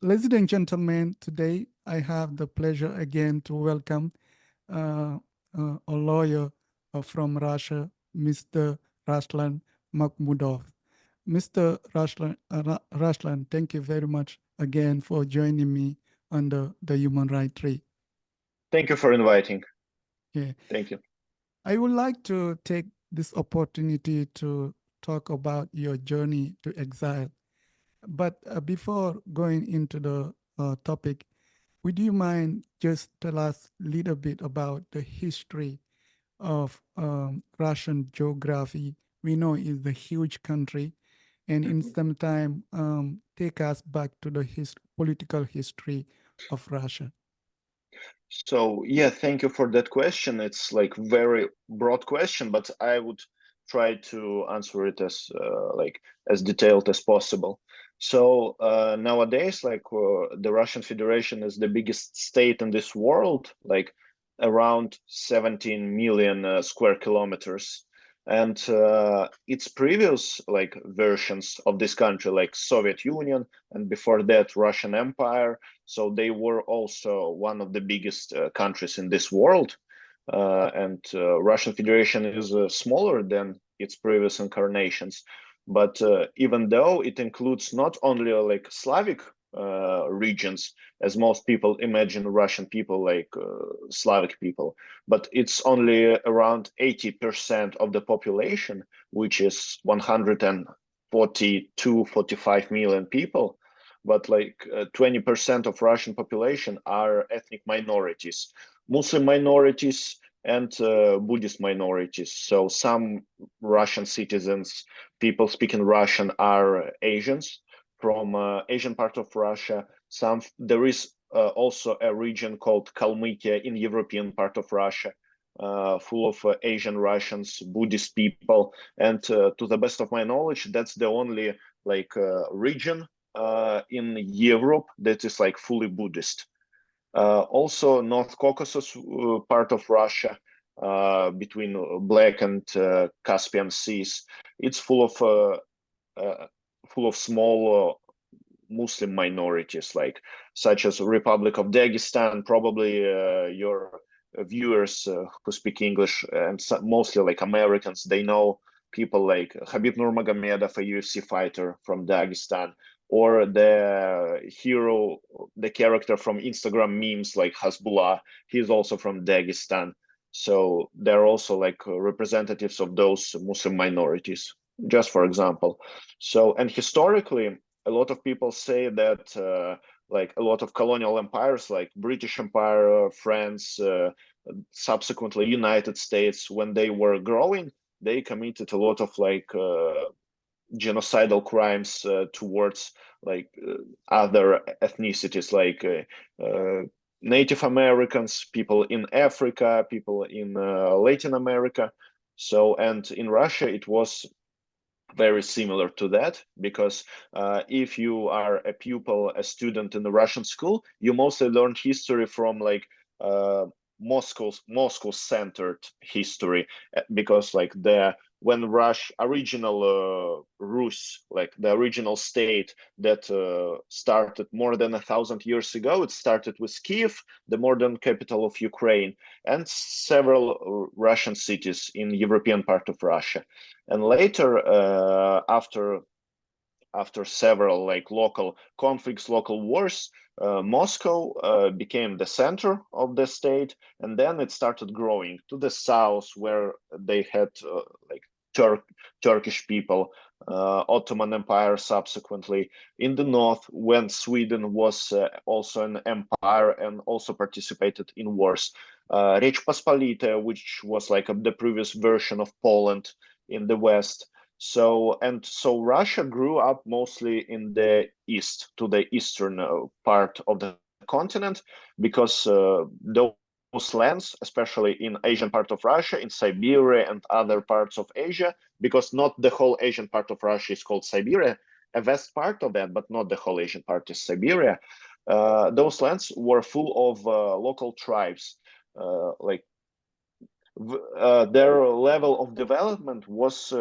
Ladies and gentlemen, today I have the pleasure again to welcome uh, a lawyer from Russia, Mr. Raslan Makhmudov. Mr. Raslan, thank you very much again for joining me on the Human Rights Tree. Thank you for inviting. Yeah. Thank you. I would like to take this opportunity to talk about your journey to exile. But before going into the topic, would you mind just tell us a little bit about the history of Russian geography? We know it's a huge country, and in some time, take us back to the political history of Russia. So yeah, thank you for that question. It's like very broad question, but I would try to answer it as as detailed as possible. So nowadays, the Russian Federation is the biggest state in this world, like around 17 million square kilometers. And its previous versions of this country, like Soviet Union, and before that Russian Empire, so they were also one of the biggest countries in this world. And Russian Federation is smaller than its previous incarnations. But even though it includes not only Slavic regions, as most people imagine Russian people like Slavic people, but it's only around 80% of the population, which is 142, 45 million people. But 20% of Russian population are ethnic minorities, Muslim minorities, and Buddhist minorities. So some Russian citizens, people speaking Russian, are Asians from Asian part of Russia. There is also a region called Kalmykia in European part of Russia, full of Asian Russians, Buddhist people, and to the best of my knowledge, that's the only region in Europe that is like fully Buddhist. Also, North Caucasus part of Russia, between Black and Caspian Seas, it's uh, full of small Muslim minorities, like such as Republic of Dagestan. Probably your viewers who speak English and mostly like Americans, they know people like Habib Nurmagomedov, a UFC fighter from Dagestan, or the hero, the character from Instagram memes like Hasbullah. He's also from Dagestan. So they're also representatives of those Muslim minorities, just for example. So, and historically, a lot of people say that a lot of colonial empires like British Empire, France, subsequently United States, when they were growing, they committed a lot of genocidal crimes towards other ethnicities like Native Americans, people in Africa, people in Latin America. So, and in Russia, it was very similar to that, because if you are a pupil, a student in the Russian school, you mostly learn history from uh, Moscow centered history, because the when Rush original Rus, like the original state that started more than 1,000 years ago, it started with Kiev, the modern capital of Ukraine, and several Russian cities in European part of Russia. And later, after several local conflicts, local wars, Moscow became the center of the state, and then it started growing to the south, where they had Tur Turkish people, Ottoman Empire subsequently. In the north, when Sweden was also an empire and also participated in wars. Rечь Посполитая, which was the previous version of Poland in the west. So Russia grew up mostly in the east, to the eastern part of the continent, because those lands, especially in Asian part of Russia, in Siberia and other parts of Asia, because not the whole Asian part of Russia is called Siberia, a vast part of that, but not the whole Asian part is Siberia. Those lands were full of local tribes, like their level of development was,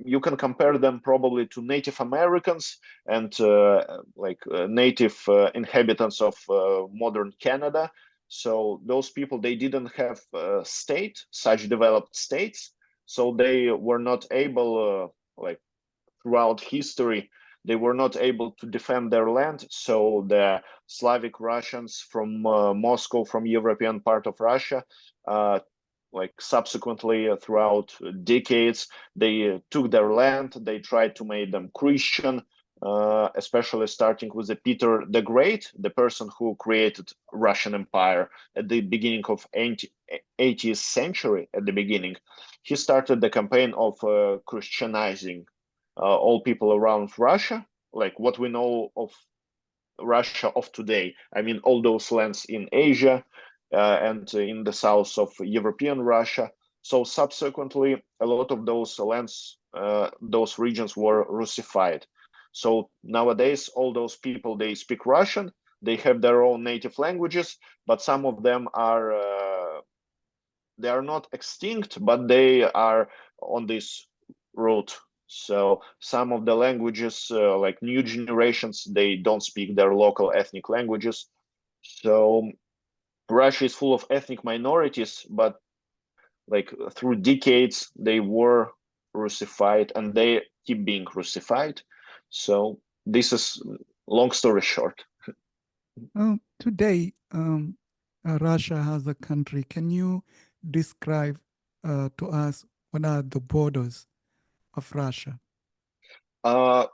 you can compare them probably to Native Americans and native inhabitants of modern Canada. So those people, they didn't have such developed states, so they were not able, throughout history, they were not able to defend their land. So the Slavic Russians from Moscow, from European part of Russia, uh, subsequently, throughout decades, they took their land. They tried to make them Christian, especially starting with the Peter the Great, the person who created Russian Empire at the beginning of 80th century. At the beginning, he started the campaign of Christianizing all people around Russia, like what we know of Russia of today. I mean, all those lands in Asia and in the south of European Russia. So subsequently, a lot of those lands, those regions were Russified. So nowadays, all those people, they speak Russian. They have their own native languages, but some of them are they are not extinct, but they are on this route. So some of the languages, like new generations, they don't speak their local ethnic languages. So Russia is full of ethnic minorities, but through decades they were Russified and they keep being Russified. So this is long story short. Today, Russia as a country, can you describe to us what are the borders of Russia? Uh,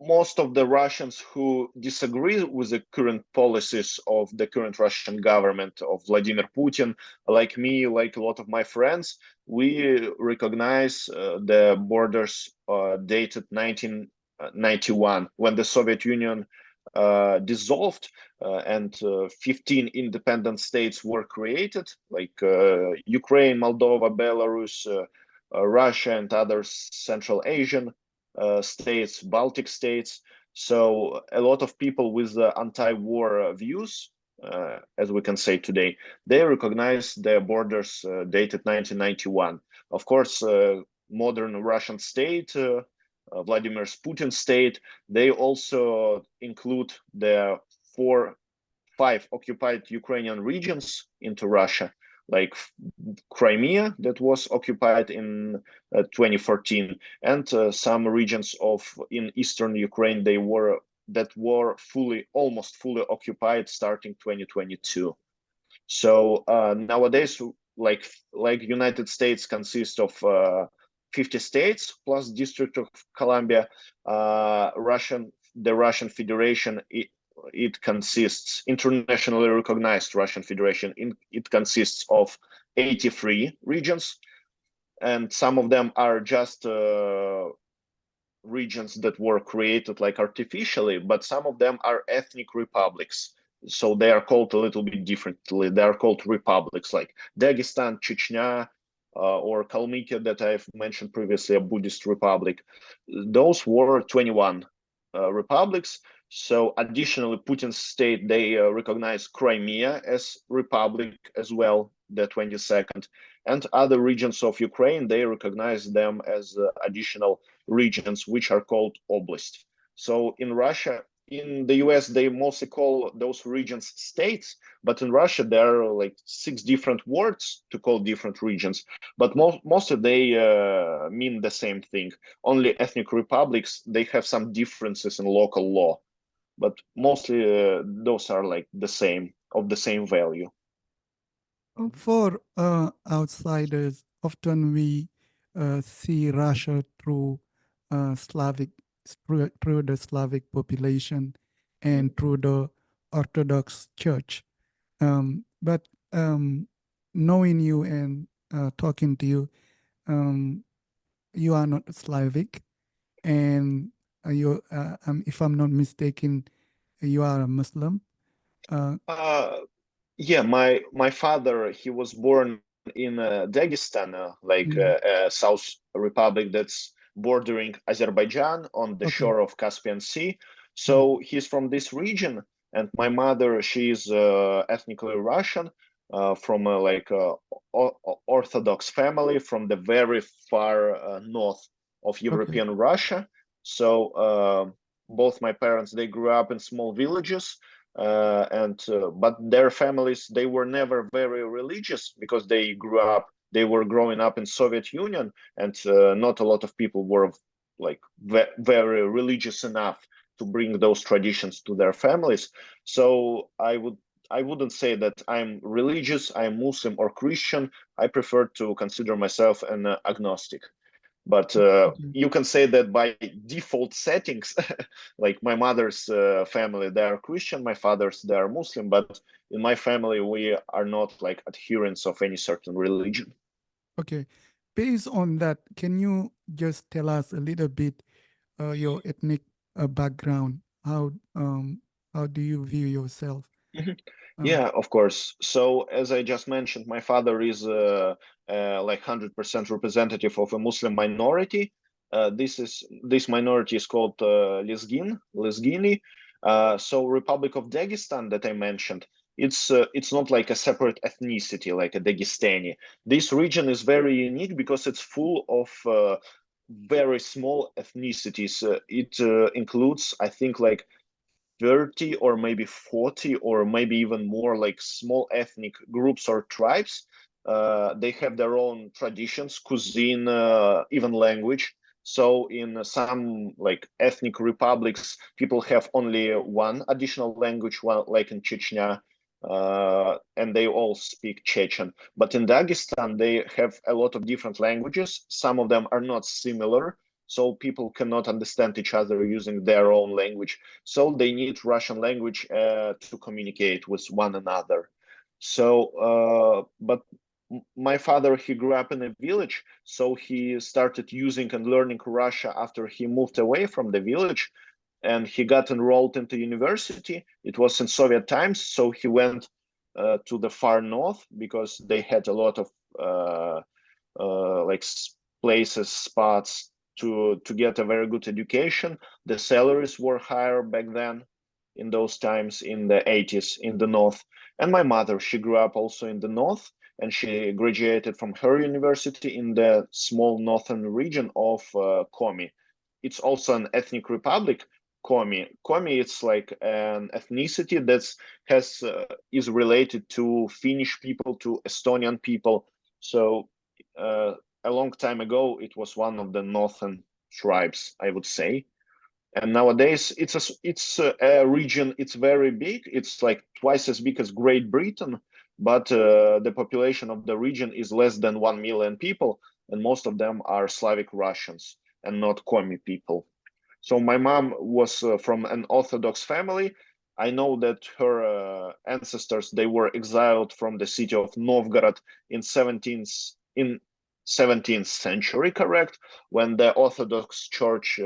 most of the Russians who disagree with the current policies of the current Russian government of Vladimir Putin, like me, like a lot of my friends, we recognize the borders dated 1991, when the Soviet Union dissolved and 15 independent states were created, like Ukraine, Moldova, Belarus, Russia, and other Central Asian states, Baltic states. So a lot of people with anti-war views, as we can say today, they recognize their borders dated 1991. Of course, modern Russian state, Vladimir Putin state, they also include the five occupied Ukrainian regions into Russia, like Crimea that was occupied in 2014, and some regions of in eastern Ukraine that were almost fully occupied starting 2022. So nowadays, like United States consists of 50 states plus District of Columbia. The Russian Federation, it consists internationally recognized Russian Federation. It consists of 83 regions, and some of them are just regions that were created like artificially, but some of them are ethnic republics. So they are called a little bit differently. They are called republics, like Dagestan, Chechnya, or Kalmykia that I've mentioned previously, a Buddhist republic. Those were 21 republics. So additionally, Putin's state, they recognize Crimea as republic as well, the 22nd, and other regions of Ukraine, they recognize them as additional regions, which are called oblast. So in Russia, in the US, they mostly call those regions states, but in Russia, there are like 6 different words to call different regions, but mostly they mean the same thing. Only ethnic republics, they have some differences in local law, but mostly those are like the same, of the same value. For outsiders, often we see Russia through Slavic, through the Slavic population and through the Orthodox Church. But knowing you and talking to you, um, you are not Slavic, and if I'm not mistaken, you are a Muslim. Uh, Yeah, my father, he was born in Dagestan, Mm, South Republic that's bordering Azerbaijan on the okay. shore of Caspian Sea. Mm, So he's from this region, and my mother, she's ethnically Russian, from Orthodox family from the very far north of Okay. European Russia. So both my parents, they grew up in small villages, and but their families, they were never very religious because they were growing up in Soviet Union, and not a lot of people were like very religious enough to bring those traditions to their families. So I wouldn't say that I'm religious, I'm Muslim or Christian. I prefer to consider myself an agnostic. But Okay. you can say that by default settings, like my mother's family, they are Christian, my father's, they are Muslim. But in my family, we are not like adherents of any certain religion. Okay. Based on that, can you just tell us a little bit your ethnic background? How do you view yourself? Mhm. Uh, Yeah, of course. So as I just mentioned, my father is like 100% representative of a Muslim minority. This minority is called Lezgini. So Republic of Dagestan that I mentioned, it's not like a separate ethnicity like a Dagestani. This region is very unique because it's full of very small ethnicities. It includes, I think, like 30 or maybe 40 or maybe even more like small ethnic groups or tribes. They have their own traditions, cuisine, even language. So in some like ethnic republics, people have only one additional language, one, like in Chechnya, and they all speak Chechen. But in Dagestan, they have a lot of different languages. Some of them are not similar, so people cannot understand each other using their own language, so they need Russian language to communicate with one another. So, but my father, he grew up in a village, so he started using and learning Russia after he moved away from the village, and he got enrolled into university. It was in Soviet times, so he went to the far north because they had a lot of uh, like places, spots to get a very good education. The salaries were higher back then in those times in the 80s in the north. And my mother, she grew up also in the north, and she graduated from her university in the small northern region of Komi. It's also an ethnic republic. Komi, it's like an ethnicity that's has is related to Finnish people, to Estonian people. So a long time ago, it was one of the northern tribes, I would say. And nowadays, it's a region. It's very big. It's like twice as big as Great Britain, but the population of the region is less than 1 million people, and most of them are Slavic Russians and not Komi people. So my mom was from an Orthodox family. I know that her ancestors, they were exiled from the city of Novgorod in 17th century, correct? When the Orthodox Church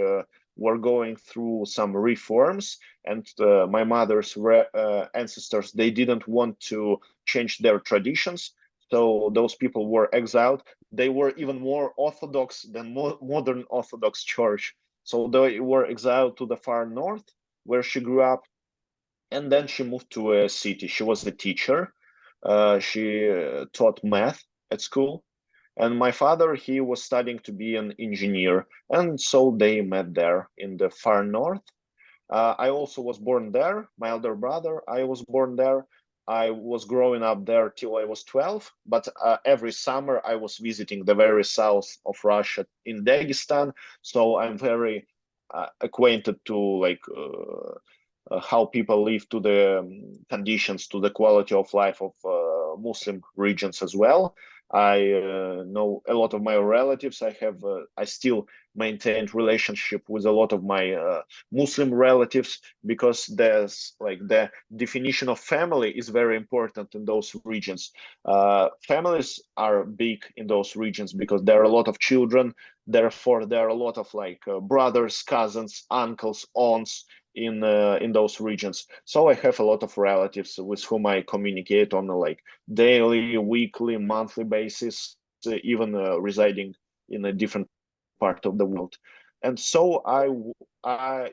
were going through some reforms, and my mother's ancestors, they didn't want to change their traditions. So those people were exiled. They were even more Orthodox than modern Orthodox Church, so they were exiled to the far north, where she grew up, and then she moved to a city. She was a teacher. She taught math at school. And my father, he was studying to be an engineer. And so they met there in the far north. I also was born there. My elder brother, I was born there. I was growing up there till I was 12, but every summer I was visiting the very south of Russia in Dagestan. So I'm very acquainted to like how people live, to the conditions, to the quality of life of Muslim regions as well. I know a lot of my relatives. I still maintained relationship with a lot of my Muslim relatives, because there's like the definition of family is very important in those regions. Families are big in those regions because there are a lot of children. Therefore, there are a lot of like brothers, cousins, uncles, aunts in those regions. So I have a lot of relatives with whom I communicate on a like daily, weekly, monthly basis, even residing in a different part of the world. And so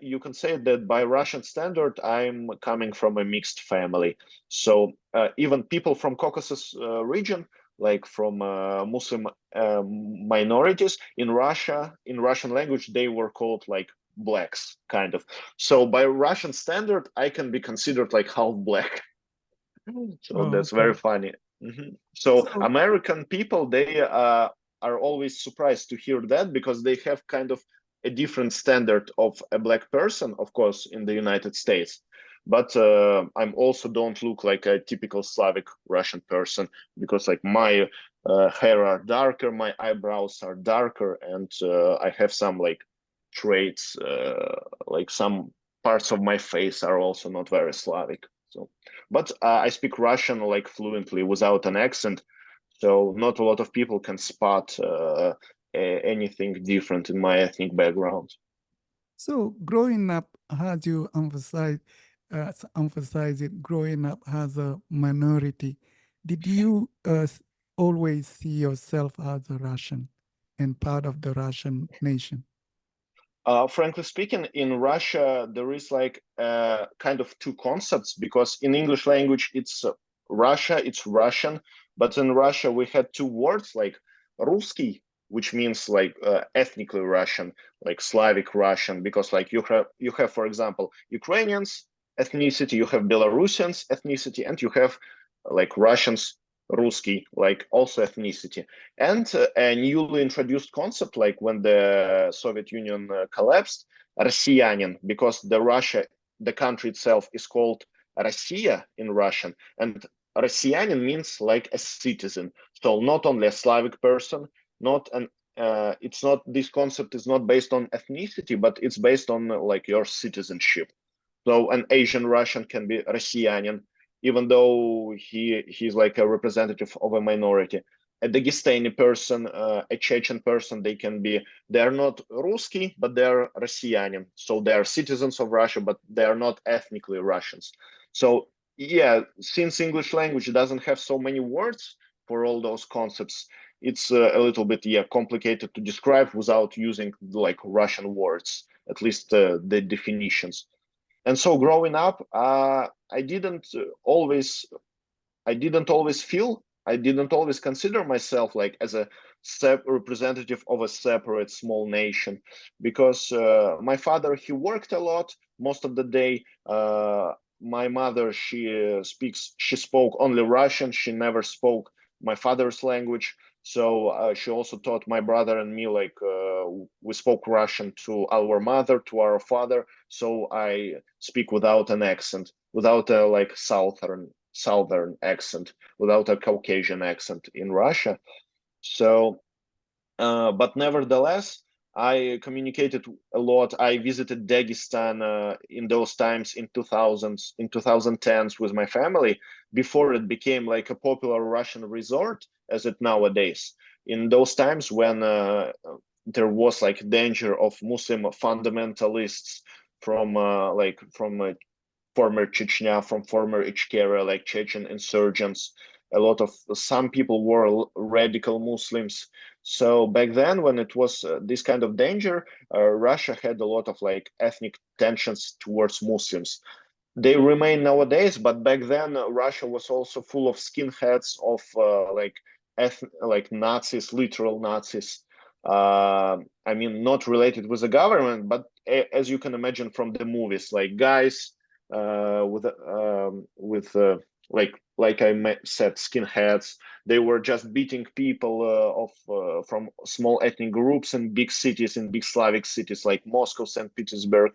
you can say that by Russian standard, I'm coming from a mixed family. So even people from Caucasus region, like from Muslim minorities in Russia. In Russian language, they were called like blacks, kind of. So by Russian standard, I can be considered like half black. So Oh, that's very okay. funny. So So, American people, they are always surprised to hear that because they have kind of a different standard of a black person, of course, in the United States. But I'm also don't look like a typical Slavic Russian person because like my hair are darker, my eyebrows are darker, and I have some like traits, like some parts of my face are also not very Slavic. So but I speak Russian like fluently without an accent, so not a lot of people can spot anything different in my ethnic background. so growing up, as you emphasize it, growing up as a minority, did you always see yourself as a Russian and part of the Russian nation? Frankly speaking, in Russia, there is like kind of two concepts because in English language, it's Russia, it's Russian, but in Russia, we had two words like Ruski, which means like ethnically Russian, like Slavic Russian, because like you have, for example, Ukrainians ethnicity, you have Belarusians ethnicity, and you have like Russians, Ruski, like also ethnicity. And a newly introduced concept, like when the Soviet Union collapsed, Россиянин, because the country itself is called Россия in Russian, and Россиянин means like a citizen. So not only a Slavic person, not an it's not this concept is not based on ethnicity, but it's based on like your citizenship. So an Asian Russian can be Россиянин, even though he's like a representative of a minority. A Dagestani person, a Chechen person, they're not Ruski, but they're Россияне. So they are citizens of Russia, but they are not ethnically Russians. So yeah, since English language doesn't have so many words for all those concepts, it's a little bit complicated to describe without using like Russian words, at least the definitions. And so growing up, I didn't always feel, I didn't always consider myself like as a representative of a separate small nation, because my father, he worked a lot most of the day. My mother, she spoke only Russian. She never spoke my father's language. So she also taught my brother and me like we spoke Russian to our mother, to our father. So I speak without an accent, without a like southern accent, without a Caucasian accent in Russia. So, but nevertheless, I communicated a lot. I visited Dagestan in those times in 2000s, in 2010s with my family before it became like a popular Russian resort as it nowadays. In those times when there was like danger of Muslim fundamentalists from former Chechnya, from former Ichkeria, like Chechen insurgents. A lot of some people were radical Muslims. So back then, when it was this kind of danger, Russia had a lot of like ethnic tensions towards Muslims. They remain nowadays, but back then Russia was also full of skinheads, of like Nazis, literal Nazis. I mean, not related with the government, but as you can imagine from the movies, like guys with like I said, skinheads. They were just beating people of from small ethnic groups in big cities, in big Slavic cities like Moscow, St. Petersburg.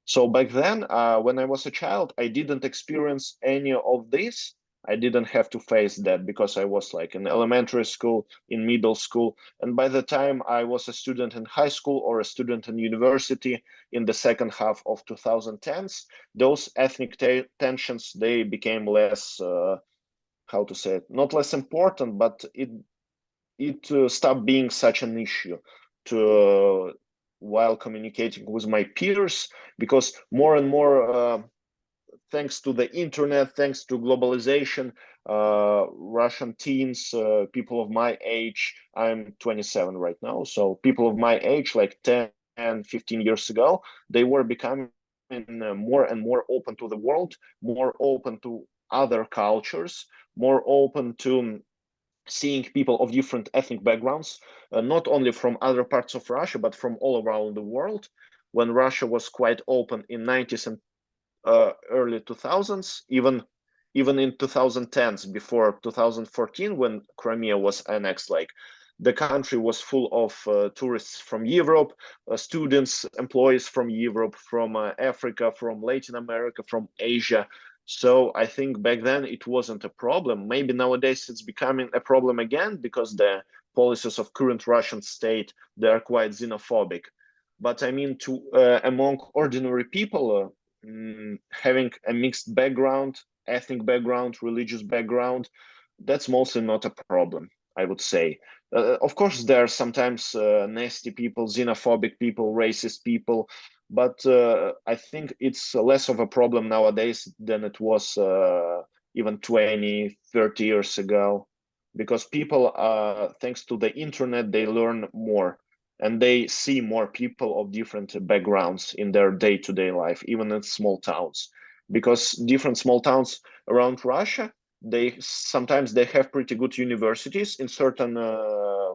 So back then, when I was a child, I didn't experience any of this. I didn't have to face that because I was like in elementary school, in middle school. And by the time I was a student in high school or a student in university in the second half of 2010s, those ethnic tensions, they became less, how to say it, not less important, but it stopped being such an issue to while communicating with my peers, because more and more thanks to the internet, thanks to globalization, Russian teens, people of my age, I'm 27 right now, so people of my age, like 10 and 15 years ago, they were becoming more and more open to the world, more open to other cultures, more open to seeing people of different ethnic backgrounds, not only from other parts of Russia, but from all around the world. When Russia was quite open in 90s and early 2000s, even in 2010s, before 2014, when Crimea was annexed, like the country was full of tourists from Europe, students, employees from Europe, from Africa, from Latin America, from Asia. So I think back then it wasn't a problem. Maybe nowadays it's becoming a problem again because the policies of current Russian state, they are quite xenophobic. But I mean, to among ordinary people, having a mixed background, ethnic background, religious background, that's mostly not a problem, I would say. Of course, there are sometimes nasty people, xenophobic people, racist people, but I think it's less of a problem nowadays than it was even 20, 30 years ago, because people, thanks to the internet, they learn more and they see more people of different backgrounds in their day-to-day life, even in small towns, because different small towns around Russia, they sometimes they have pretty good universities in certain uh,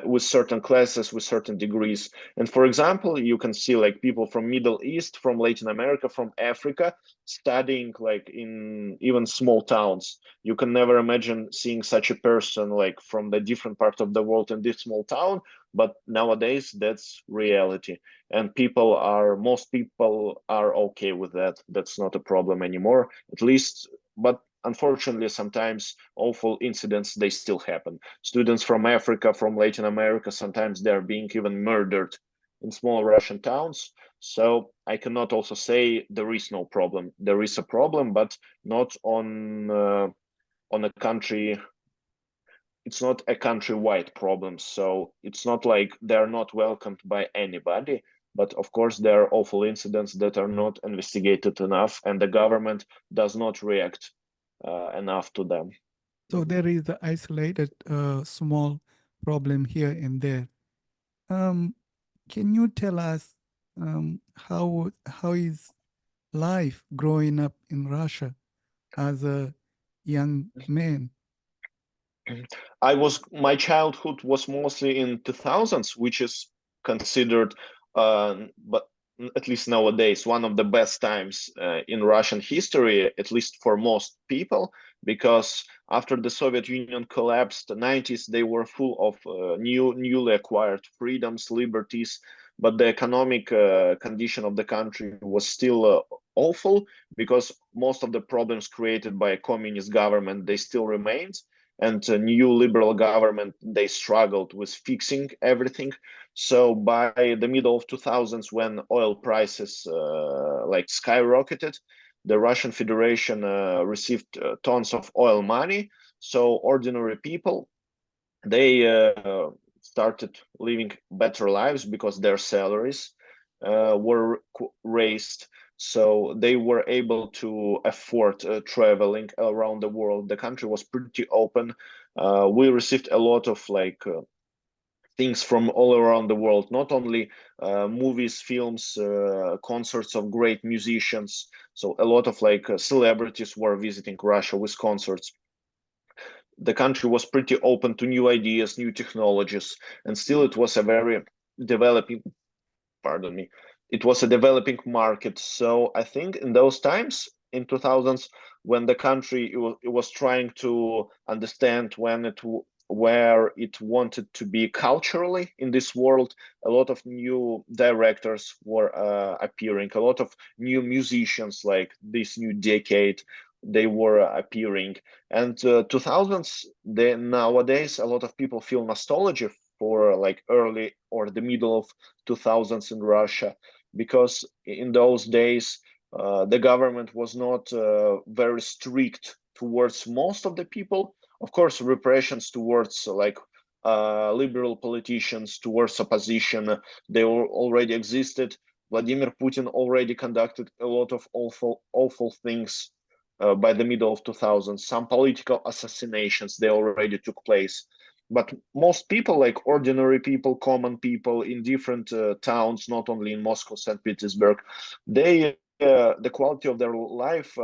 with certain classes, with certain degrees. And for example, you can see like people from Middle East, from Latin America, from Africa studying like in even small towns. You can never imagine seeing such a person like from the different part of the world in this small town, but nowadays that's reality. And most people are okay with that. That's not a problem anymore, at least. But unfortunately, sometimes awful incidents, they still happen. Students from Africa, from Latin America, sometimes they're being even murdered in small Russian towns. So I cannot also say there is no problem. There is a problem, but not on a country. It's not a countrywide problem. So it's not like they're not welcomed by anybody. But of course, there are awful incidents that are not investigated enough, and the government does not react enough to them. So Mhm. there is an isolated small problem here and there. Um, can you tell us how is life growing up in Russia as a young man? My childhood was mostly in 2000s, which is considered, but at least nowadays, one of the best times in Russian history, at least for most people, because after the Soviet Union collapsed, the 90s, they were full of newly acquired freedoms, liberties, but the economic condition of the country was still awful because most of the problems created by a communist government, they still remained, and a new liberal government, they struggled with fixing everything. So by the middle of 2000s, when oil prices like skyrocketed, the Russian Federation received tons of oil money. So ordinary people, they started living better lives because their salaries were raised, so they were able to afford traveling around the world. The country was pretty open. We received a lot of things from all around the world, not only movies, films, concerts of great musicians. So a lot of celebrities were visiting Russia with concerts. The country was pretty open to new ideas, new technologies, and still it was a very developing, pardon me, it was a developing market. So I think in those times, in 2000s, when the country it was trying to understand where it wanted to be culturally in this world, a lot of new directors were appearing, a lot of new musicians, like this new decade, they were appearing. And 2000s, then nowadays, a lot of people feel nostalgia for like early or the middle of 2000s in Russia, because in those days the government was not very strict towards most of the people. Of course, repressions towards liberal politicians, towards opposition, they already existed. Vladimir Putin already conducted a lot of awful things by the middle of 2000s. Some political assassinations, they already took place. But most people, like ordinary people, common people in different towns, not only in Moscow, St. Petersburg, the quality of their life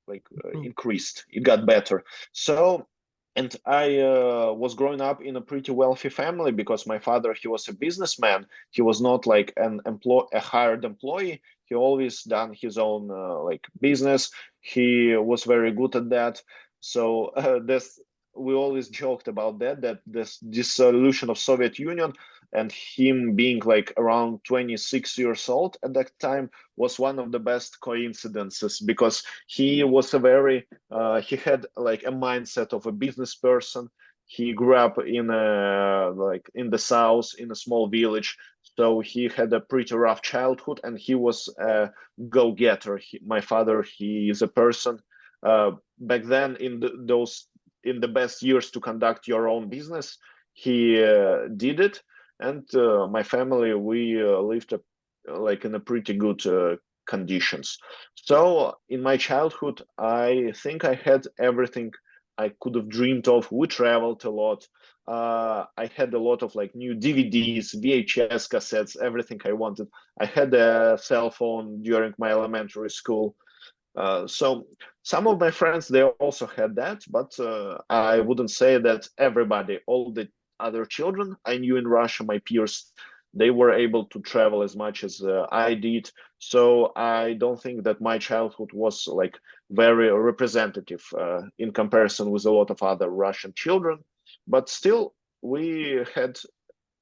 True. increased. It got better. So And I was growing up in a pretty wealthy family because my father, he was a businessman. He was not like a hired employee. He always done his own like business. He was very good at that. So this we always joked about that this dissolution of Soviet Union and him being like around 26 years old at that time was one of the best coincidences, because he was a very he had like a mindset of a business person. He grew up in a like in the south in a small village, so he had a pretty rough childhood, and he was a go-getter. My father, he is a person back then in those in the best years to conduct your own business. He did it, and my family, we lived like in a pretty good conditions. So in my childhood, I think I had everything I could have dreamed of. We traveled a lot. I had a lot of like new DVDs, VHS cassettes, everything I wanted. I had a cell phone during my elementary school. So some of my friends, they also had that, but I wouldn't say that everybody, all the other children I knew in Russia, my peers, they were able to travel as much as I did. So I don't think that my childhood was like very representative in comparison with a lot of other Russian children. But still, we had,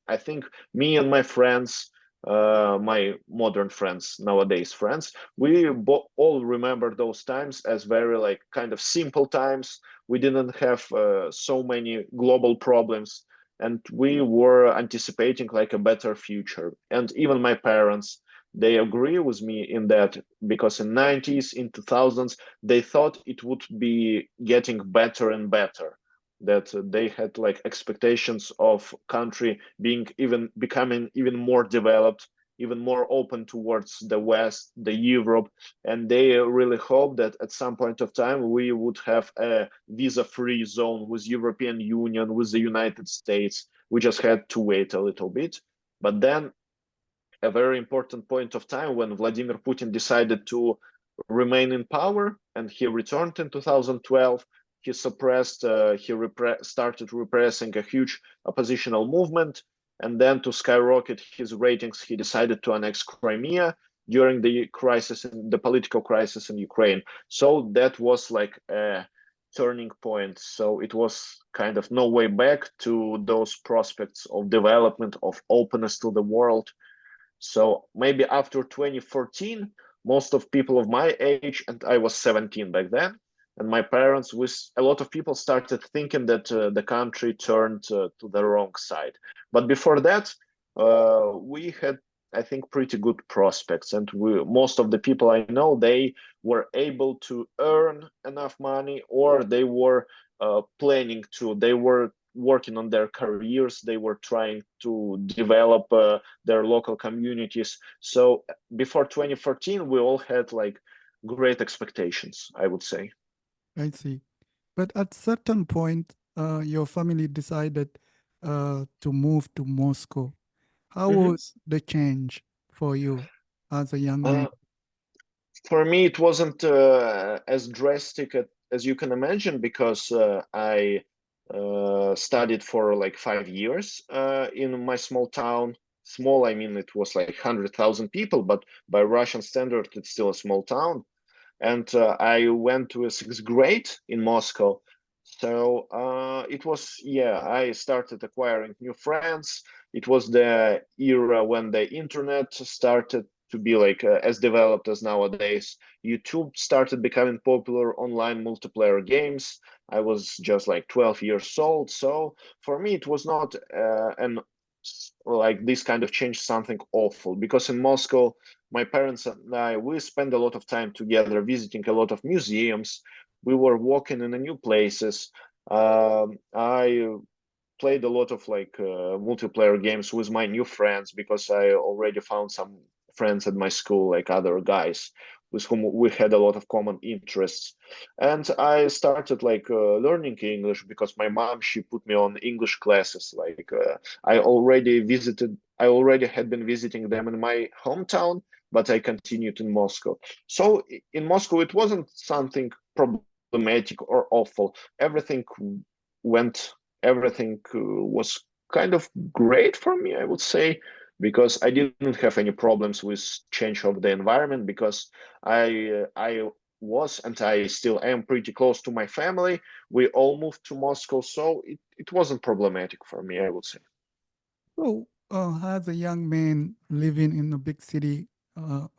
I think, me and my friends, my modern friends, nowadays friends, we all remember those times as very like kind of simple times. We didn't have so many global problems, and we were anticipating like a better future. And even my parents, they agree with me in that, because in 90s, in 2000s, they thought it would be getting better and better, that they had like expectations of country being even becoming even more developed, even more open towards the West, the Europe, and they really hope that at some point of time we would have a visa-free zone with European Union, with the United States. We just had to wait a little bit. But then a very important point of time when Vladimir Putin decided to remain in power, and he returned in 2012. He suppressed, started repressing a huge oppositional movement, and then to skyrocket his ratings, he decided to annex Crimea during the crisis, in the political crisis in Ukraine. So that was like a turning point. So it was kind of no way back to those prospects of development, of openness to the world. So maybe after 2014, most of people of my age, and I was 17 back then, and my parents, with a lot of people started thinking that the country turned to the wrong side. But before that, we had, I think, pretty good prospects, and most of the people I know, they were able to earn enough money, or they were planning to. They were working on their careers. They were trying to develop their local communities. So before 2014, we all had like great expectations, I would say. I see. But at certain point, your family decided to move to Moscow. How Mhm. was the change for you as a young man? Uh, for me, it wasn't as drastic as you can imagine, because I studied for like 5 years in my small town. Small, I mean, it was like 100,000 people, but by Russian standard, it's still a small town. And I went to a sixth grade in Moscow. So it was, yeah, I started acquiring new friends. It was the era when the internet started to be like as developed as nowadays. YouTube started becoming popular, online multiplayer games. I was just like 12 years old. So for me, it was not an like this kind of change something awful, because in Moscow, my parents and I, we spent a lot of time together visiting a lot of museums. We were walking in the new places. I played a lot of like multiplayer games with my new friends, because I already found some friends at my school, like other guys with whom we had a lot of common interests. And I started like learning English, because my mom, she put me on English classes. Like I already had been visiting them in my hometown, but I continued in Moscow. So in Moscow, it wasn't something problematic or awful. Everything went everything was kind of great for me, I would say, because I didn't have any problems with change of the environment because I was and I still am pretty close to my family. We all moved to Moscow, so it wasn't problematic for me, I would say. So, as a young man living in a big city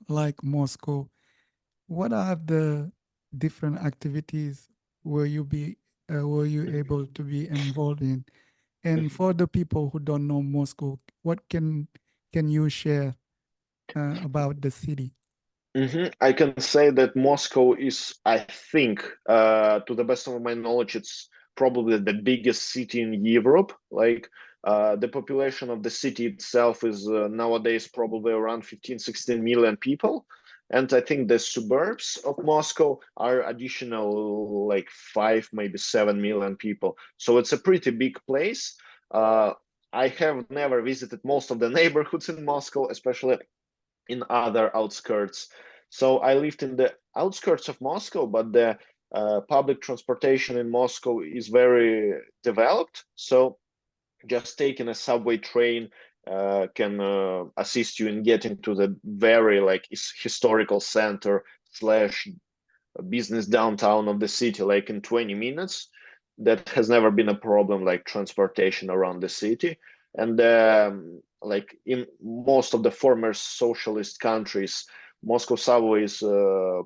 like Moscow, what are the different activities were you able to be involved in? And Mhm. for the people who don't know Moscow, what can you share about the city? I can say that Moscow is, I think, to the best of my knowledge, it's probably the biggest city in Europe. Like the population of the city itself is nowadays probably around 15, 16 million people. And I think the suburbs of Moscow are additional like 5, maybe 7 million people. So it's a pretty big place. Uh, I have never visited most of the neighborhoods in Moscow, especially in other outskirts. So I lived in the outskirts of Moscow, but the public transportation in Moscow is very developed. So just taking a subway train can assist you in getting to the very like historical center slash business downtown of the city like in 20 minutes. That has never been a problem, like transportation around the city. And like in most of the former socialist countries, Moscow subway is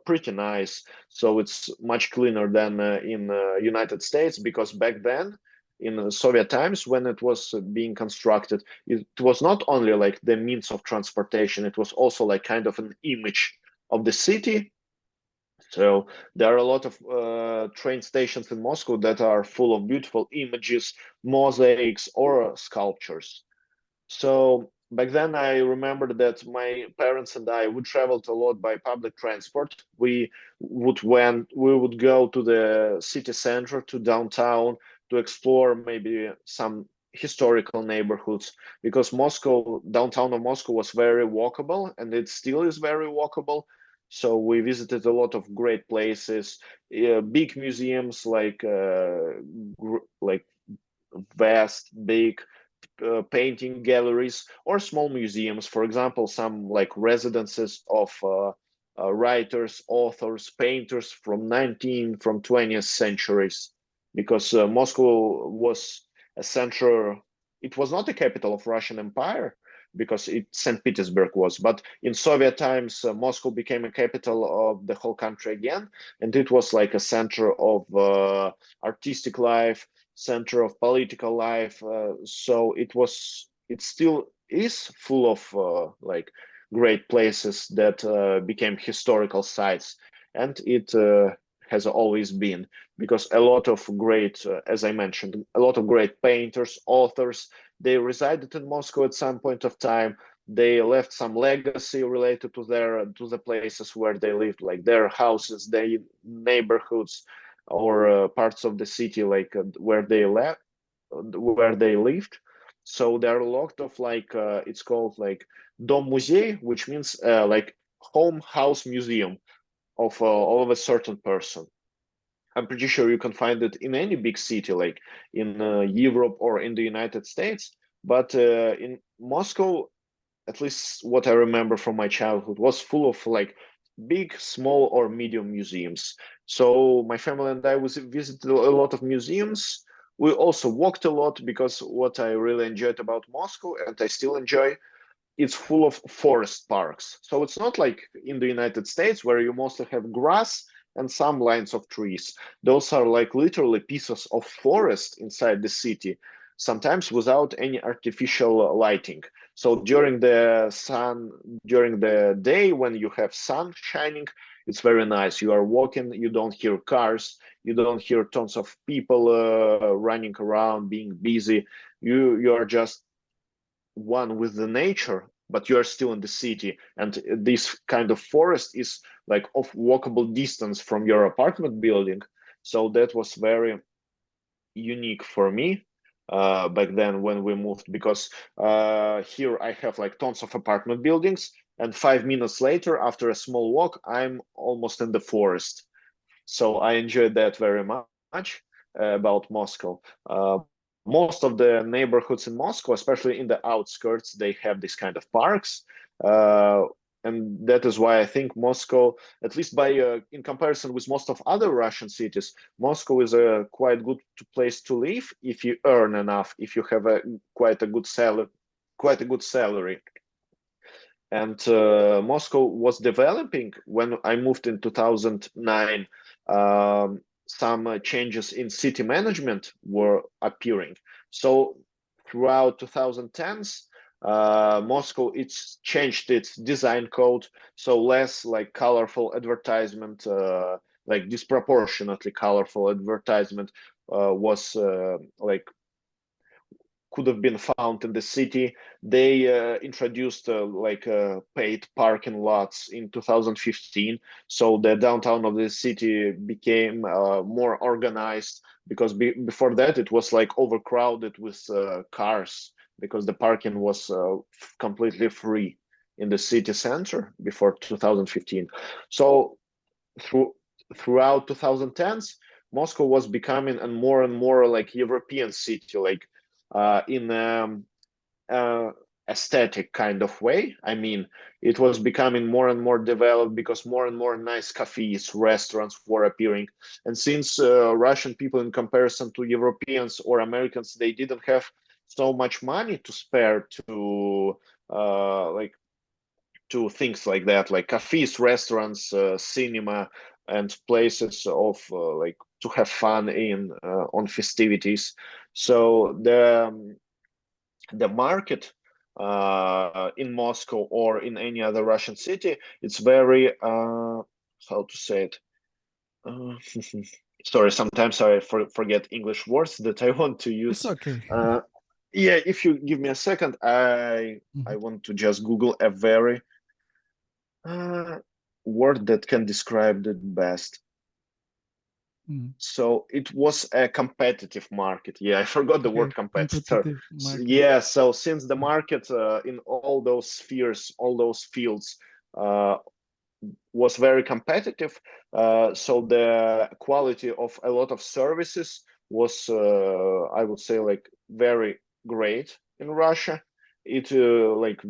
pretty nice. So it's much cleaner than in United States, because back then in Soviet times when it was being constructed, it was not only like the means of transportation, it was also like kind of an image of the city. So there are a lot of train stations in Moscow that are full of beautiful images, mosaics, or sculptures. So back then, I remember that my parents and I would travel a lot by public transport. We would go to the city center, to downtown, to explore maybe some historical neighborhoods, because Moscow, downtown of Moscow, was very walkable, and it still is very walkable. So we visited a lot of great places, big museums like vast, big painting galleries, or small museums. For example, some like residences of writers, authors, painters from 19th, from 20th centuries, because Moscow was a center. It was not the capital of Russian Empire, because St. Petersburg was, but in Soviet times, Moscow became a capital of the whole country again, and it was like a center of artistic life, center of political life. So it still is full of like great places that became historical sites, and it has always been, because a lot of great, as I mentioned, a lot of great painters, authors, they resided in Moscow at some point of time. They left some legacy related to the places where they lived, like their houses, their neighborhoods, or parts of the city like where they lived. So there are a lot of like it's called like dom muzey, which means like home house museum of a certain person. I'm pretty sure you can find it in any big city, like in Europe or in the United States. But in Moscow, at least what I remember from my childhood, was full of like big, small, or medium museums. So my family and I visited a lot of museums. We also walked a lot, because what I really enjoyed about Moscow, and I still enjoy, it's full of forest parks. So it's not like in the United States where you mostly have grass and some lines of trees. Those are like literally pieces of forest inside the city, sometimes without any artificial lighting. So during the day when you have sun shining, it's very nice. You are walking, you don't hear cars, you don't hear tons of people running around, being busy. You are just one with the nature, but you are still in the city, and this kind of forest is like of walkable distance from your apartment building. So that was very unique for me back then when we moved, because here I have like tons of apartment buildings, and 5 minutes later, after a small walk, I'm almost in the forest. So I enjoyed that very much. about Moscow. Most of the neighborhoods in Moscow, especially in the outskirts, they have this kind of parks. Uh, and that is why I think Moscow, at least by in comparison with most of other Russian cities, Moscow is a quite good place to live if you earn enough, if you have a quite a good salary. And Moscow was developing when I moved in 2009. Some changes in city management were appearing. So throughout 2010s, Moscow it's changed its design code, so less like colorful advertisement, like disproportionately colorful advertisement was like could have been found in the city. They introduced paid parking lots in 2015, so the downtown of the city became more organized because before that it was like overcrowded with cars because the parking was completely free in the city center before 2015. So through throughout 2010s, Moscow was becoming and more like European city, like in uh, aesthetic kind of way. I mean, it was becoming more and more developed because more and more nice cafes, restaurants were appearing. And since Russian people, in comparison to Europeans or Americans, they didn't have so much money to spare like to things like that, like cafes, restaurants, cinema, and places of like to have fun in on festivities. So the market in Moscow or in any other Russian city, it's very how to say it. Uh, Sorry, sometimes I forget English words that I want to It's use. okay. Uh, yeah, if you give me a second, I Mhm. want to just Google a very uh, word that can describe it best. Mhm. So it was a competitive market. Yeah, I forgot the Okay, word competitor. competitive market. Yeah, so since the Mhm. market in all those spheres, all those fields uh, was very competitive, so the quality of a lot of services was, I would say, like very great in Russia. It like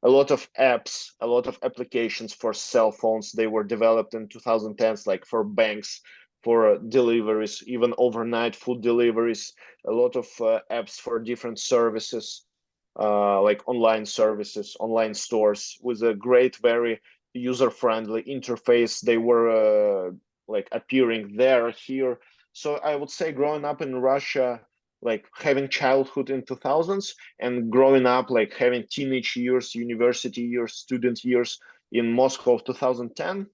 a lot of apps, a lot of applications for cell phones, they were developed in 2010s, like for banks, for deliveries, even overnight food deliveries, a lot of apps for different services, like online services, online stores with a great, very user-friendly interface. They were like appearing there, here. So I would say growing up in Russia, like having childhood in 2000s and growing up like having teenage years, university years, student years in Moscow of 2010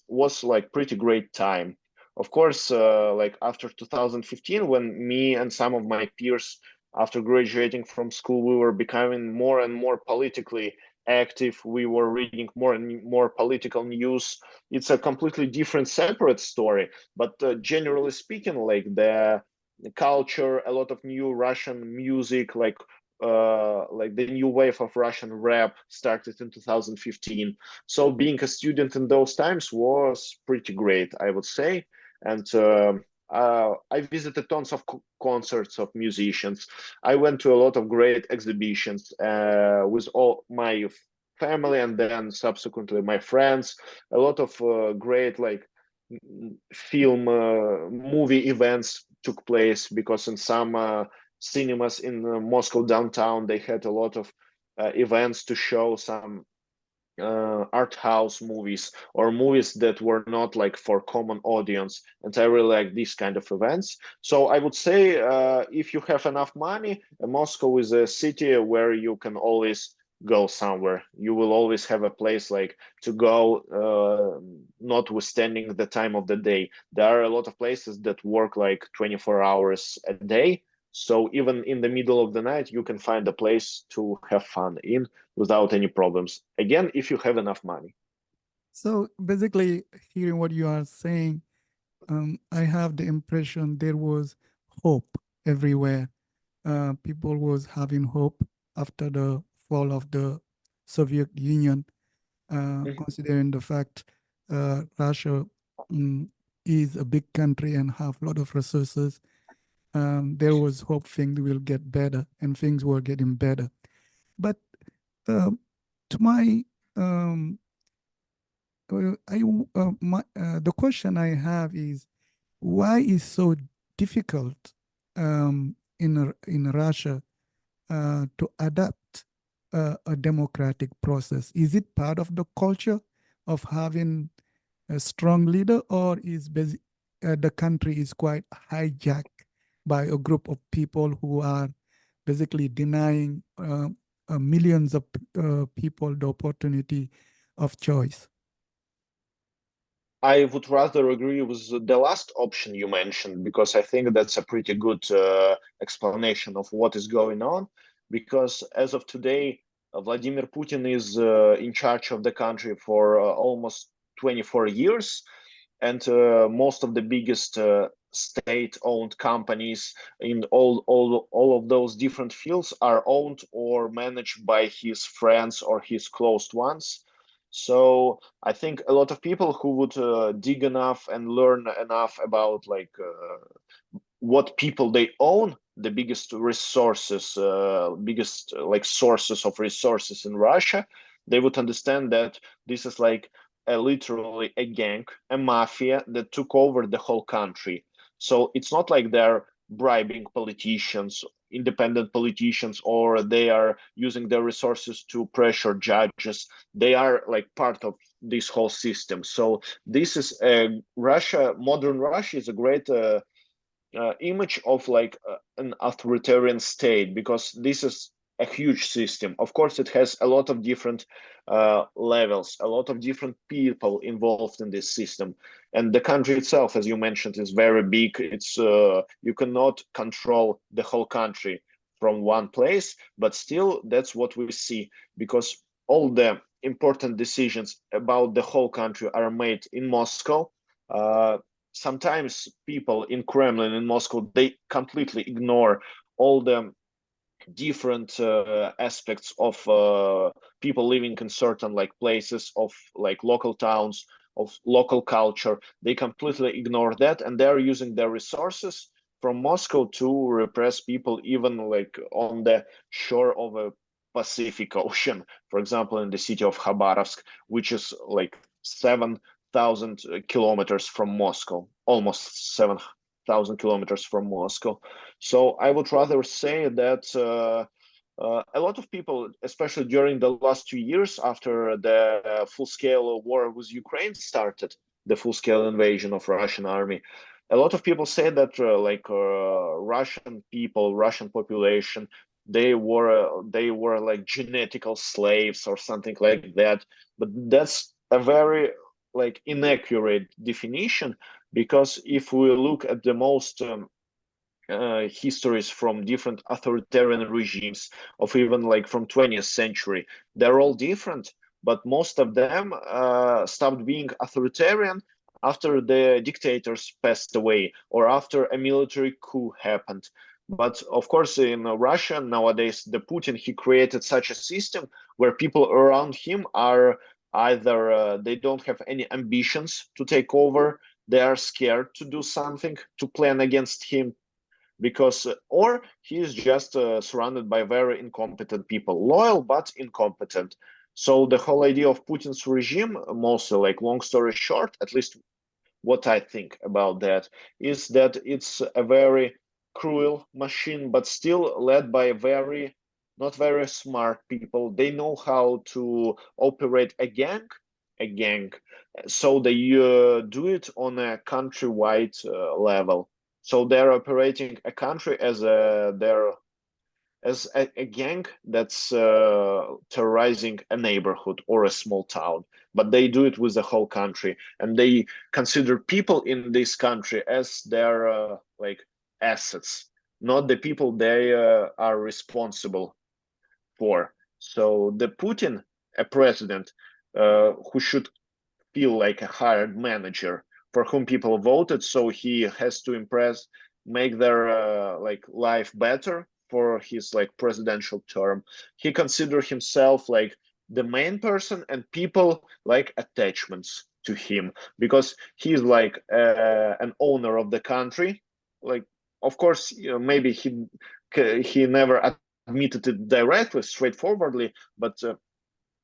was like pretty great time. Of course, like after 2015, when me and some of my peers, after graduating from school, we were becoming more and more politically active. We were reading more and more political news. It's a completely different, separate story. But generally speaking, like the culture, a lot of new Russian music, like the new wave of Russian rap started in 2015. So being a student in those times was pretty great, I would say. And I visited tons of concerts of musicians. I went to a lot of great exhibitions with all my family and then subsequently my friends. A lot of great like film movie events took place because in some cinemas in Moscow downtown they had a lot of events to show some art house movies or movies that were not like for common audience, and I really like these kind of events. So I would say if you have enough money, Moscow is a city where you can always go somewhere. You will always have a place like to go, notwithstanding the time of the day. There are a lot of places that work like 24 hours a day, so even in the middle of the night you can find a place to have fun in without any problems. Again, if you have enough money. So basically, hearing what you are saying, I have the impression there was hope everywhere. People was having hope after the fall of the Soviet Union, Mhm. considering the fact Russia mm, is a big country and have a lot of resources, there was hope things will get better, and things were getting better. But um, to my the question I have is, why is so difficult in Russia to adapt a democratic process? Is it part of the culture of having a strong leader, or is the country is quite hijacked by a group of people who are basically denying millions of people the opportunity of choice? I would rather agree with the last option you mentioned, because I think that's a pretty good explanation of what is going on. Because as of today, Vladimir Putin is in charge of the country for almost 24 years, and most of the biggest state-owned companies in all of those different fields are owned or managed by his friends or his close ones. So I think a lot of people who would dig enough and learn enough about like what people they own, the biggest resources, biggest like sources of resources in Russia, they would understand that this is like literally a gang, a mafia that took over the whole country. So it's not like they're bribing politicians, independent politicians, or they are using their resources to pressure judges. They are like part of this whole system. So this is Russia. Modern Russia is a great image of like an authoritarian state, because this is a huge system. Of course, it has a lot of different levels, a lot of different people involved in this system, and the country itself, as you mentioned, is very big. It's you cannot control the whole country from one place, but still, that's what we see, because all the important decisions about the whole country are made in Moscow. Sometimes people in Kremlin in Moscow, they completely ignore all the different aspects of people living in certain like places of like local towns, of local culture. They completely ignore that, and they're using their resources from Moscow to repress people, even like on the shore of a Pacific Ocean, for example, in the city of Khabarovsk, which is like 7,000 kilometers from Moscow, almost 7,000 kilometers from Moscow. So I would rather say that a lot of people, especially during the last 2 years after the full-scale war with Ukraine started, the full-scale invasion of Russian army, a lot of people say that Russian people, Russian population, they were like genetical slaves or something like that. But that's a very like inaccurate definition, because if we look at the most histories from different authoritarian regimes of even like from 20th century, they're all different, but most of them stopped being authoritarian after the dictators passed away or after a military coup happened. But of course, in Russia nowadays, the Putin, he created such a system where people around him are either they don't have any ambitions to take over, they are scared to do something, to plan against him, because or he is just surrounded by very incompetent people, loyal but incompetent. So the whole idea of Putin's regime, mostly like long story short, at least what I think about that, is that it's a very cruel machine, but still led by very not very smart people. They know how to operate a gang. So they do it on a countrywide level. So they're operating a country as a gang that's terrorizing a neighborhood or a small town, but they do it with the whole country, and they consider people in this country as their like assets, not the people they are responsible for. So the Putin, a president who should feel like a hired manager for whom people voted, so he has to impress, make their like life better for his like presidential term. He considered himself like the main person, and people like attachments. to him, because he's like an owner of the country. Like, of course, maybe he never admitted it directly, straightforwardly, but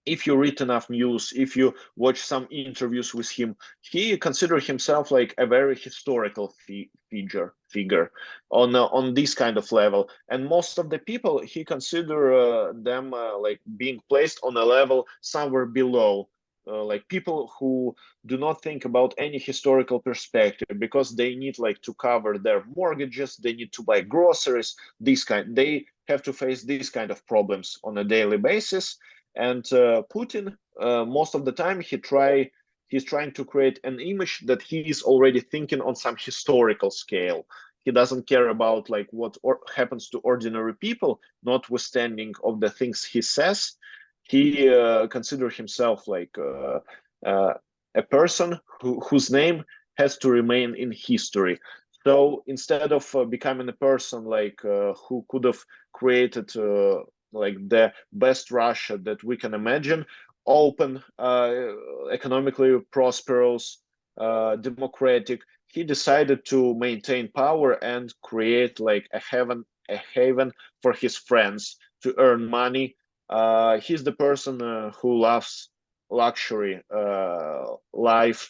if you read enough news, if you watch some interviews with him, he considered himself like a very historical figure on this kind of level. And most of the people, he consider them like being placed on a level somewhere below. Like people who do not think about any historical perspective, because they need like to cover their mortgages, they need to buy groceries, they have to face these kind of problems on a daily basis. And Putin, most of the time, he's trying to create an image that he is already thinking on some historical scale. He doesn't care about like what happens to ordinary people, notwithstanding of the things he says. He considers himself like uh, a person whose name has to remain in history. So instead of becoming a person like who could have created like the best Russia that we can imagine, open, economically prosperous, democratic, he decided to maintain power and create like a haven for his friends to earn money. He's the person who loves luxury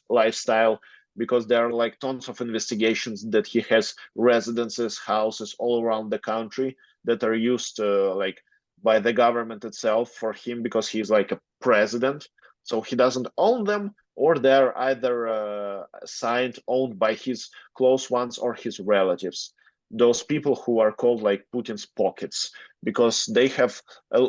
lifestyle, because there are like tons of investigations that he has residences, houses all around the country that are used like by the government itself for him, because he's like a president. So he doesn't own them, or they're either signed, owned by his close ones or his relatives. Those people who are called like Putin's pockets, because they have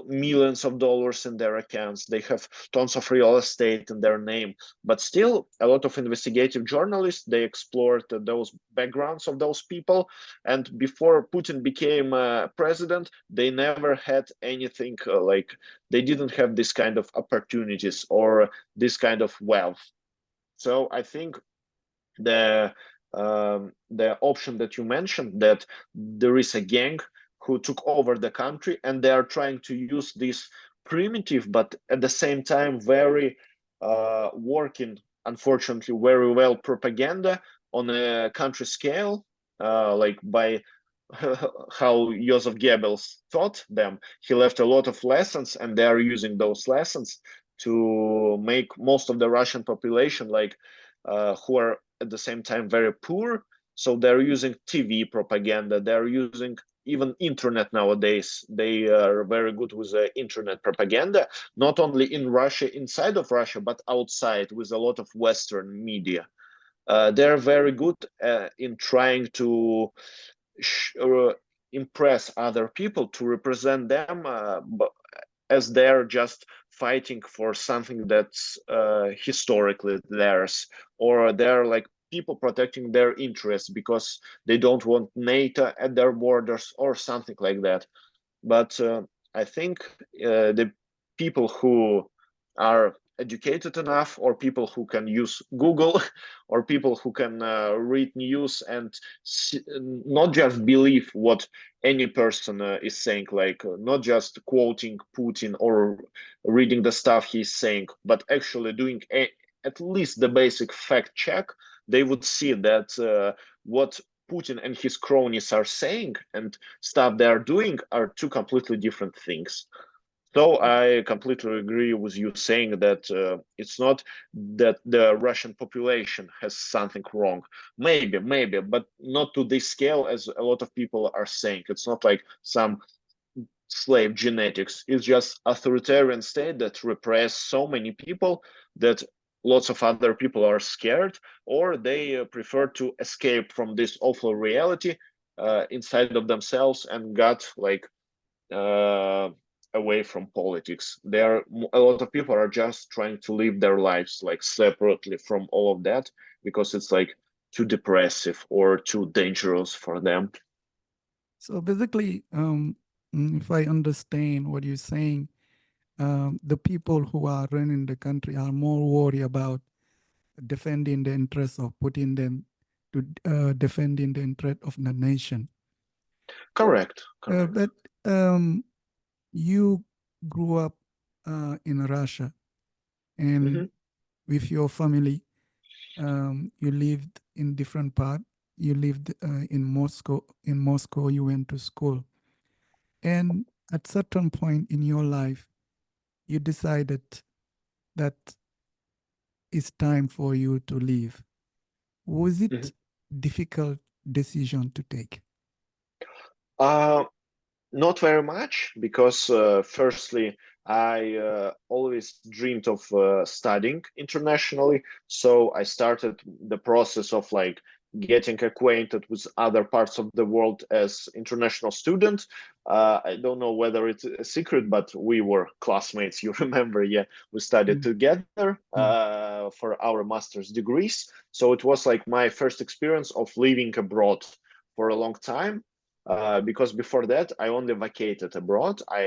millions of dollars in their accounts, they have tons of real estate in their name. But still, a lot of investigative journalists, they explored those backgrounds of those people. And before Putin became president, they never had anything like, they didn't have this kind of opportunities or this kind of wealth. So I think the option that you mentioned, that there is a gang who took over the country, and they are trying to use this primitive but at the same time very working, unfortunately very well, propaganda on a country scale, like by how Joseph Goebbels taught them. He left a lot of lessons, and they are using those lessons to make most of the Russian population like who are at the same time very poor. So they're using TV propaganda. They're using even internet nowadays. They are very good with internet propaganda, not only in Russia, inside of Russia, but outside with a lot of Western media. They're very good in trying to impress other people, to represent them as they're just fighting for something that's historically theirs, or they're like people protecting their interests because they don't want NATO at their borders or something like that. But I think the people who are educated enough, or people who can use Google, or people who can read news and not just believe what any person is saying, like not just quoting Putin or reading the stuff he's saying, but actually doing at least the basic fact check, they would see that what Putin and his cronies are saying and stuff they are doing are two completely different things. So I completely agree with you saying that it's not that the Russian population has something wrong. Maybe, but not to this scale as a lot of people are saying. It's not like some slave genetics. It's just authoritarian state that repress so many people that lots of other people are scared, or they prefer to escape from this awful reality inside of themselves and got like uh, away from politics. There, a lot of people are just trying to live their lives like separately from all of that, because it's like too depressive or too dangerous for them. So basically, if I understand what you're saying, the people who are running the country are more worried about defending the interests of Putin than to defending the interest of the nation. Correct, correct. But you grew up in Russia and Hmm. with your family. You lived in different part. You lived in Moscow. In Moscow, you went to school, and at certain point in your life, you decided that it's time for you to leave. Was Mhm. it difficult decision to take? Uh, Not very much, because firstly, I always dreamed of studying internationally. So I started the process of like getting acquainted with other parts of the world as international student. I don't know whether it's a secret, but we were classmates. You remember, yeah, we studied Mm. together Yeah. for our master's degrees. So it was like my first experience of living abroad for a long time, because before that I only vacated abroad. I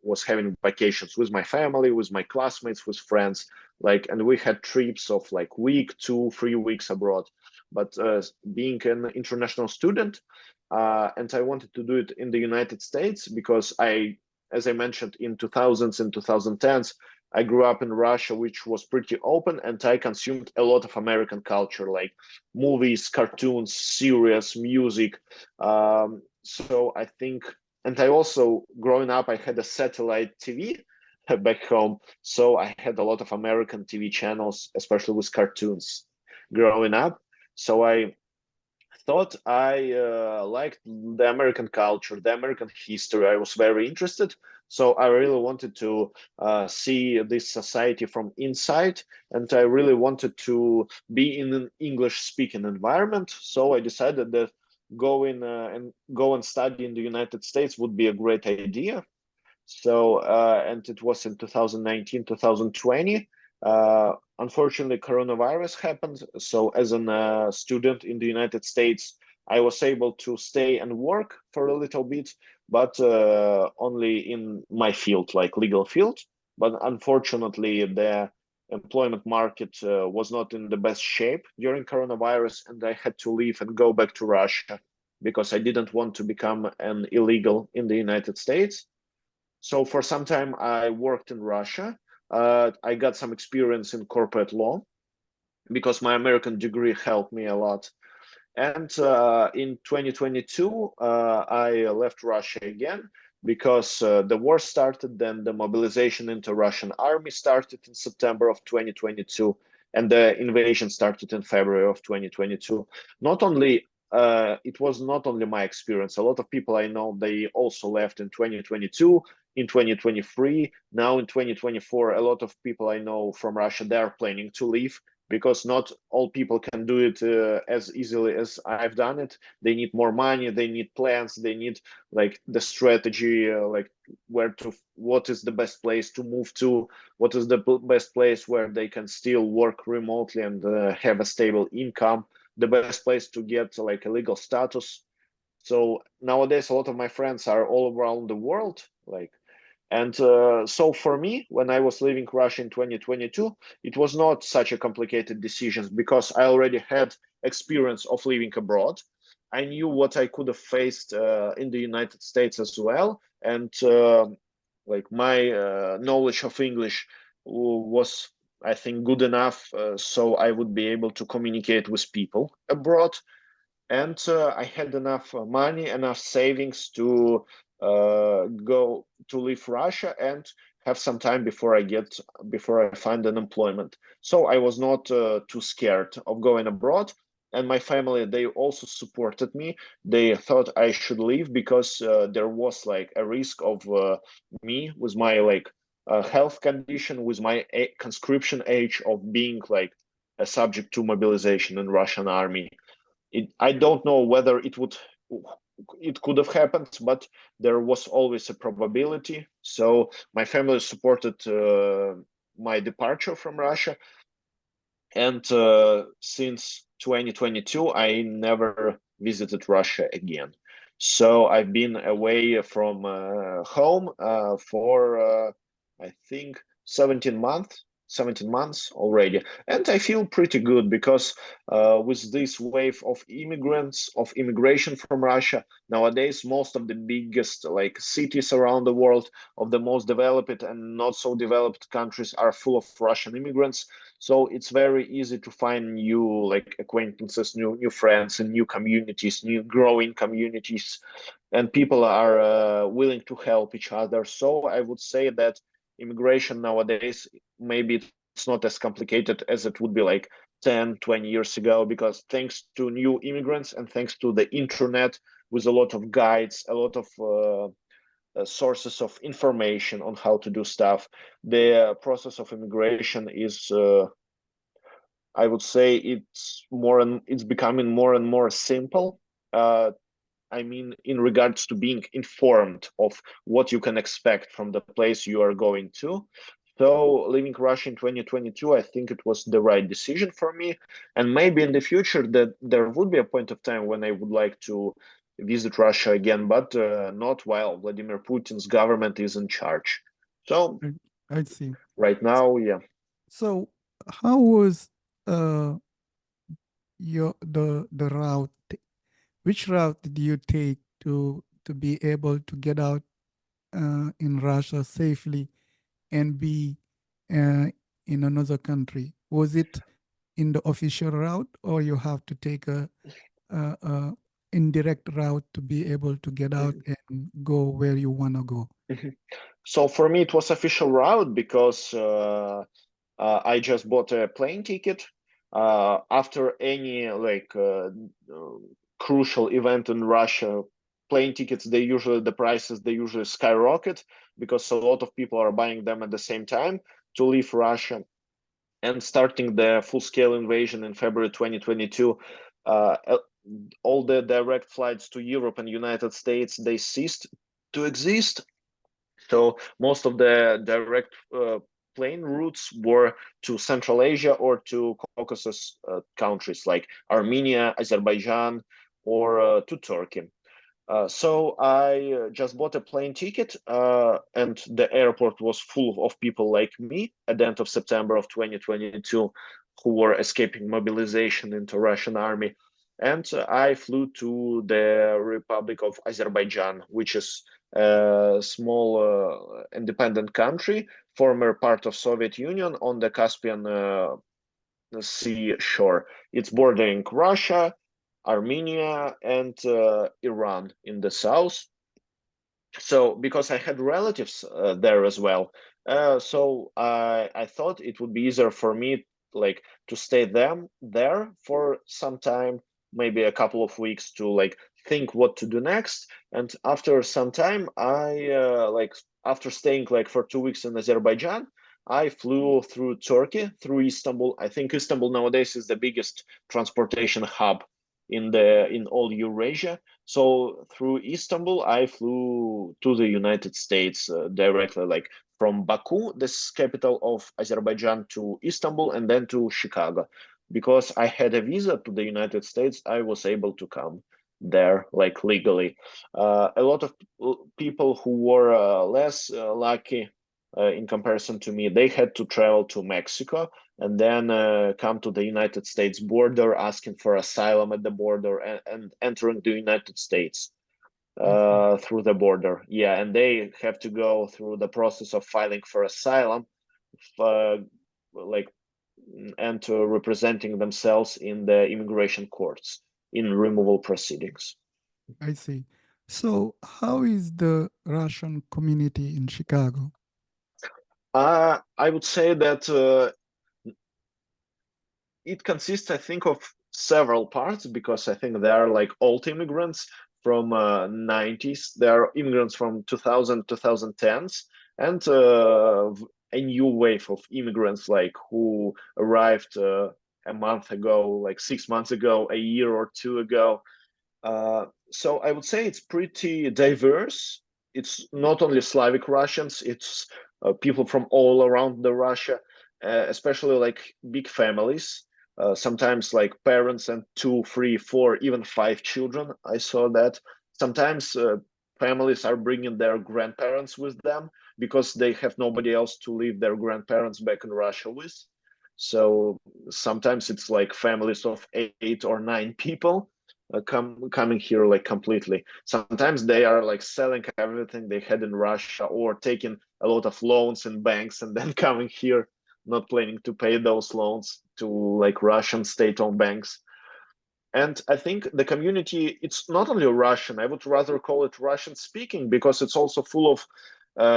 was having vacations with my family, with my classmates, with friends, like, and we had trips of like week, 2, 3 weeks abroad. But being an international student, and I wanted to do it in the United States because as I mentioned, in 2000s and 2010s, I grew up in Russia, which was pretty open, and I consumed a lot of American culture, like movies, cartoons, series, music. So I think, and I also, growing up, I had a satellite TV back home. So I had a lot of American TV channels, especially with cartoons growing up. So I thought I liked the American culture, the American history. I was very interested. So I really wanted to see this society from inside, and I really wanted to be in an English-speaking environment. So I decided that go and study in the United States would be a great idea. So, and it was in 2019, 2020. Unfortunately, coronavirus happened. So, as a student in the United States, I was able to stay and work for a little bit, but only in my field, like legal field. But unfortunately, the employment market was not in the best shape during coronavirus, and I had to leave and go back to Russia because I didn't want to become an illegal in the United States. So for some time, I worked in Russia. I got some experience in corporate law because my American degree helped me a lot. And in 2022, I left Russia again because the war started. Then the mobilization into Russian army started in September of 2022, and the invasion started in February of 2022. Not only It was not only my experience. A lot of people I know, they also left in 2022, in 2023, now in 2024. A lot of people I know from Russia, they are planning to leave because not all people can do it as easily as I've done it. They need more money, they need plans, they need like the strategy, like what is the best place to move to, what is the best place where they can still work remotely and have a stable income, the best place to get like a legal status. So nowadays, a lot of my friends are all around the world, like, and so for me, when I was leaving Russia in 2022, it was not such a complicated decision because I already had experience of living abroad. I knew what I could have faced in the United States as well, and like my knowledge of English was, I think, good enough, so I would be able to communicate with people abroad. And I had enough money, enough savings to go to leave Russia and have some time before I find an employment. So I was not too scared of going abroad. And my family, they also supported me. They thought I should leave because there was like a risk of me with my like health condition, with my conscription age, of being like a subject to mobilization in Russian army. I don't know whether it could have happened, but there was always a probability. So my family supported my departure from Russia, and since 2022, I never visited Russia again. So I've been away from home for I think 17 months. 17 months already, and I feel pretty good because with this wave of immigrants, of immigration from Russia nowadays, most of the biggest like cities around the world, of the most developed and not so developed countries, are full of Russian immigrants. So it's very easy to find new like acquaintances, new friends, and new communities, new growing communities, and people are willing to help each other. So I would say that immigration nowadays, maybe it's not as complicated as it would be like 10, 20 years ago, because thanks to new immigrants and thanks to the internet with a lot of guides, a lot of sources of information on how to do stuff, the process of immigration is I would say it's becoming more and more simple. uh, I mean, in regards to being informed of what you can expect from the place you are going to. So, leaving Russia in 2022, I think it was the right decision for me. And maybe in the future that there would be a point of time when I would like to visit Russia again, but not while Vladimir Putin's government is in charge. So, I, I see. right now, yeah. So, how was uh, the route? Which route did you take to be able to get out in Russia safely and be uh, in another country? Was it in the official route, or you have to take a indirect route to be able to get out Mhm. and go where you want to go? Mhm. So for me, it was official route because I just bought a plane ticket. After any like crucial event in Russia, plane tickets, the prices they usually skyrocket because a lot of people are buying them at the same time to leave Russia. And starting the full-scale invasion in February 2022, all the direct flights to Europe and United States, they ceased to exist. So most of the direct plane routes were to Central Asia or to Caucasus countries like Armenia, Azerbaijan, or to Turkey. So I just bought a plane ticket, and the airport was full of people like me at the end of September of 2022 who were escaping mobilization into Russian army. And I flew to the Republic of Azerbaijan, which is a small independent country, former part of Soviet Union on the Caspian Sea shore. It's bordering Russia, Armenia, and Iran in the south. So because I had relatives there as well, so I thought it would be easier for me like to stay them there for some time, maybe a couple of weeks to like think what to do next. And after some time, I like after staying like for 2 weeks in Azerbaijan, I flew through Turkey, through Istanbul. I think Istanbul nowadays is the biggest transportation hub in all Eurasia. So through Istanbul, I flew to the United States directly, like from Baku, this capital of Azerbaijan, to Istanbul and then to Chicago. Because I had a visa to the United States, I was able to come there like legally. A lot of people who were less lucky in comparison to me, they had to travel to Mexico and then come to the United States border, asking for asylum at the border and entering the United States I see. through the border. Yeah, and they have to go through the process of filing for asylum, uh, like, and representing themselves in the immigration courts in removal proceedings. I see. So, how is the Russian community in Chicago? I would say that it consists, I think, of several parts because I think there are like old immigrants from 90s. There are immigrants from 2000, 2010s, and a new wave of immigrants like who arrived a month ago, like 6 months ago, a year or two ago. So I would say it's pretty diverse. It's not only Slavic Russians, it's people from all around the Russia, especially like big families. Sometimes like parents and two, three, four, even five children. I saw that. Sometimes families are bringing their grandparents with them because they have nobody else to leave their grandparents back in Russia with. So sometimes it's like families of 8 or 9 people coming here like completely. Sometimes they are like selling everything they had in Russia or taking a lot of loans in banks and then coming here, not planning to pay those loans to like Russian state-owned banks. And I think the community, it's not only Russian, I would rather call it Russian speaking, because it's also full of,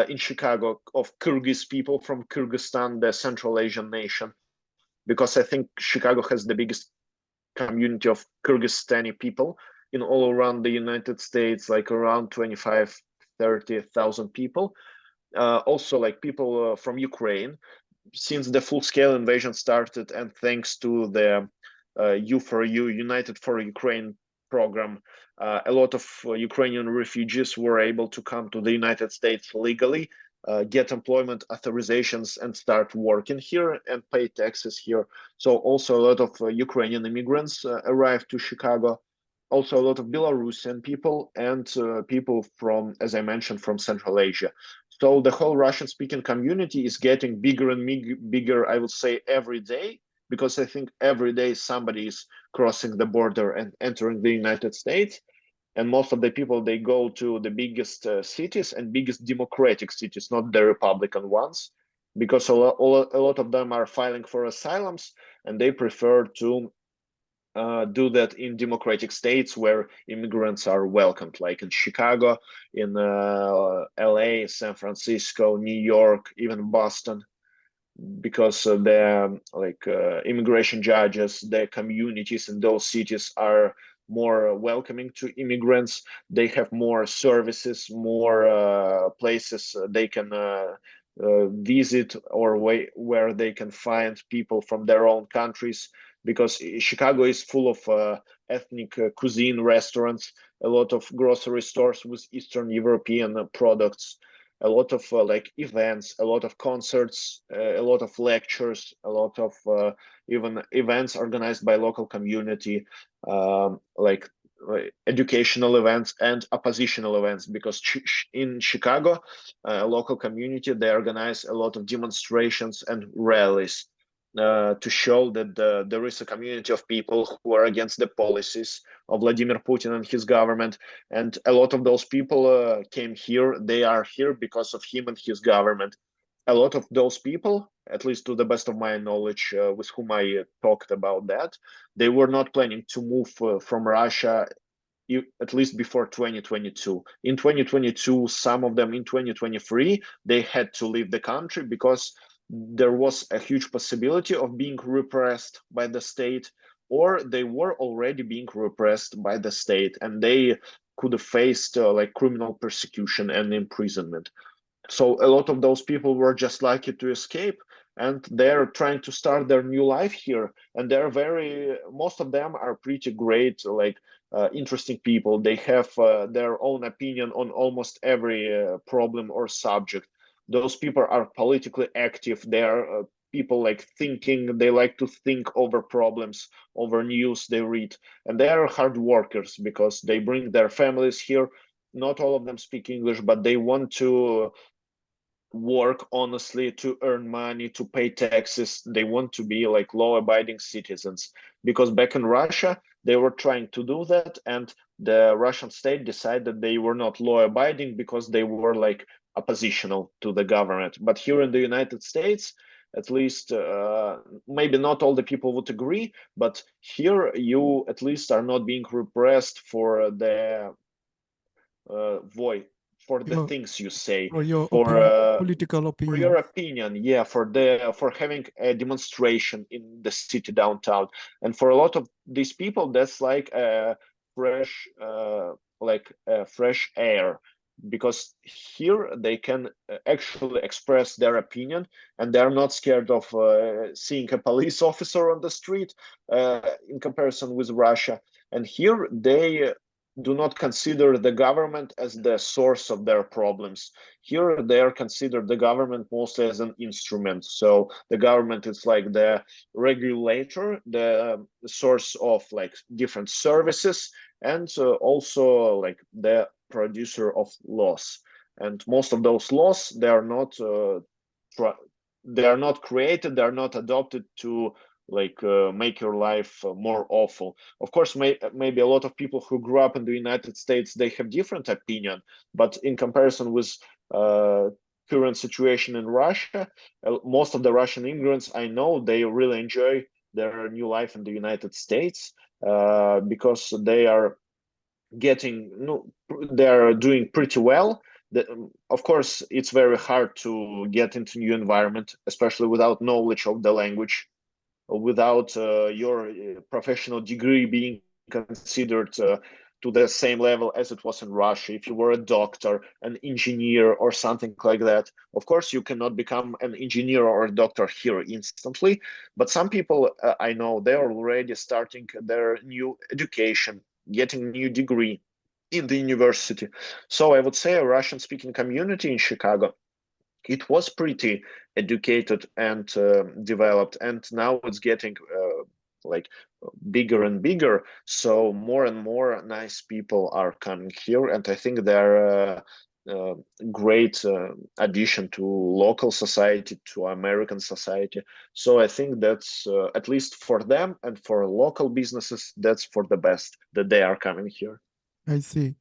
in Chicago, of Kyrgyz people from Kyrgyzstan, the Central Asian nation, because I think Chicago has the biggest community of Kyrgyzstani people in all around the United States, like around 25, 30,000 people. Also, like people from Ukraine, since the full-scale invasion started, and thanks to the U4U, United for Ukraine program, a lot of Ukrainian refugees were able to come to the United States legally, get employment authorizations, and start working here and pay taxes here. So also a lot of Ukrainian immigrants arrived to Chicago. Also a lot of Belarusian people and people from, as I mentioned, from Central Asia. So the whole Russian-speaking community is getting bigger and bigger, I would say, every day, because I think every day somebody is crossing the border and entering the United States. And most of the people, they go to the biggest cities and biggest democratic cities, not the Republican ones, because a lot of them are filing for asylums, and they prefer to do that in democratic states where immigrants are welcomed, like in Chicago, in LA, San Francisco, New York, even Boston, because the immigration judges, the communities in those cities are more welcoming to immigrants. They have more services, more places they can visit, or where they can find people from their own countries, because Chicago is full of ethnic cuisine restaurants, a lot of grocery stores with Eastern European products, a lot of like events, a lot of concerts, a lot of lectures, a lot of even events organized by local community, like educational events and oppositional events, because in Chicago, local community, they organize a lot of demonstrations and rallies to show that there is a community of people who are against the policies of Vladimir Putin and his government. And a lot of those people came here. They are here because of him and his government. A lot of those people, at least to the best of my knowledge, with whom I talked about that, they were not planning to move from Russia, at least before 2022. In 2022, some of them in 2023, they had to leave the country because there was a huge possibility of being repressed by the state, or they were already being repressed by the state and they could have faced like criminal persecution and imprisonment. So a lot of those people were just lucky to escape, and they're trying to start their new life here. And most of them are pretty great, like interesting people. They have their own opinion on almost every problem or subject. Those people are politically active. They are people like thinking. They like to think over problems, over news they read, and they are hard workers because they bring their families here. Not all of them speak English, but they want to work honestly, to earn money, to pay taxes. They want to be like law-abiding citizens, because back in Russia they were trying to do that, and the Russian state decided they were not law-abiding because they were like oppositional to the government. But here in the United States, at least maybe not all the people would agree, but here you at least are not being repressed for the voice, for the Your things you say, or your for opinion, political for your opinions. opinion, yeah, for having a demonstration in the city downtown. And for a lot of these people, that's like a fresh fresh air, because here they can actually express their opinion, and they're not scared of seeing a police officer on the street, in comparison with Russia. And here they do not consider the government as the source of their problems. Here they are considered the government mostly as an instrument. So the government is like the regulator, the source of like different services, and also like the producer of laws. and most of those laws, they are not created, they are not adopted to like make your life more awful. Of course, maybe a lot of people who grew up in the United States, they have different opinion, but in comparison with uh, current situation in Russia, most of the Russian immigrants I know, they really enjoy their new life in the United States because they are getting no, they're doing pretty well. Of course, it's very hard to get into new environment, especially without knowledge of the language, without your professional degree being considered to the same level as it was in Russia. If you were a doctor, an engineer, or something like that, of course, you cannot become an engineer or a doctor here instantly. But some people I know, they're already starting their new education, getting a new degree in the university. So I would say a Russian speaking community in Chicago, it was pretty educated and developed, and now it's getting like bigger and bigger. So more and more nice people are coming here, and I think they're a great addition to local society, to American society. So I think that's at least for them and for local businesses, that's for the best that they are coming here. I see.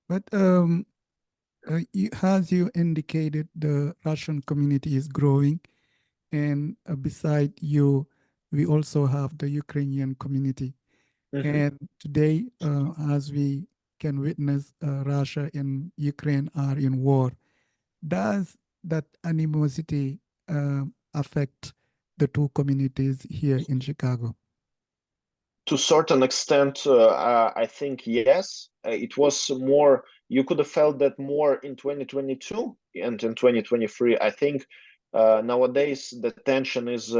But as you indicated, the Russian community is growing, and beside you, we also have the Ukrainian community. Mhm. And today, as we can witness, Russia and Ukraine are in war. Does that animosity affect the two communities here in Chicago? To a certain extent, I think yes. It was more, you could have felt that more in 2022 and in 2023. I think nowadays the tension is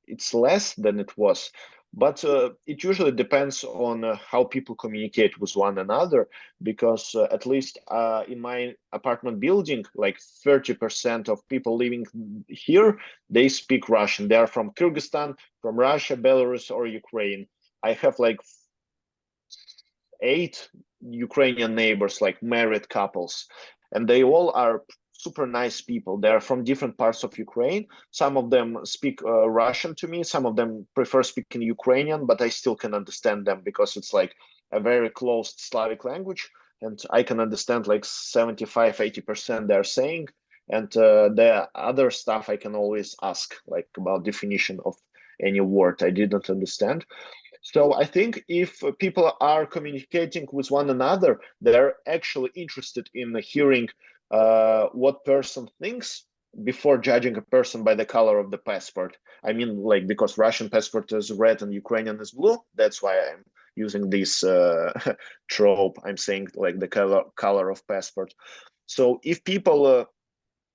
it's less than it was, but it usually depends on how people communicate with one another, because at least in my apartment building, like 30% of people living here, they speak Russian. They are from Kyrgyzstan, from Russia, Belarus, or Ukraine. I have like 8 Ukrainian neighbors, like married couples, and they all are super nice people. They are from different parts of Ukraine. Some of them speak Russian to me. Some of them prefer speaking Ukrainian, but I still can understand them because it's like a very closed Slavic language, and I can understand like 75, 80% they're saying. And the other stuff I can always ask, like about definition of any word I didn't understand. So I think if people are communicating with one another, they're actually interested in hearing what person thinks before judging a person by the color of the passport. I mean, like, because Russian passport is red and Ukrainian is blue. That's why I'm using this trope. I'm saying like the color of passport. So if people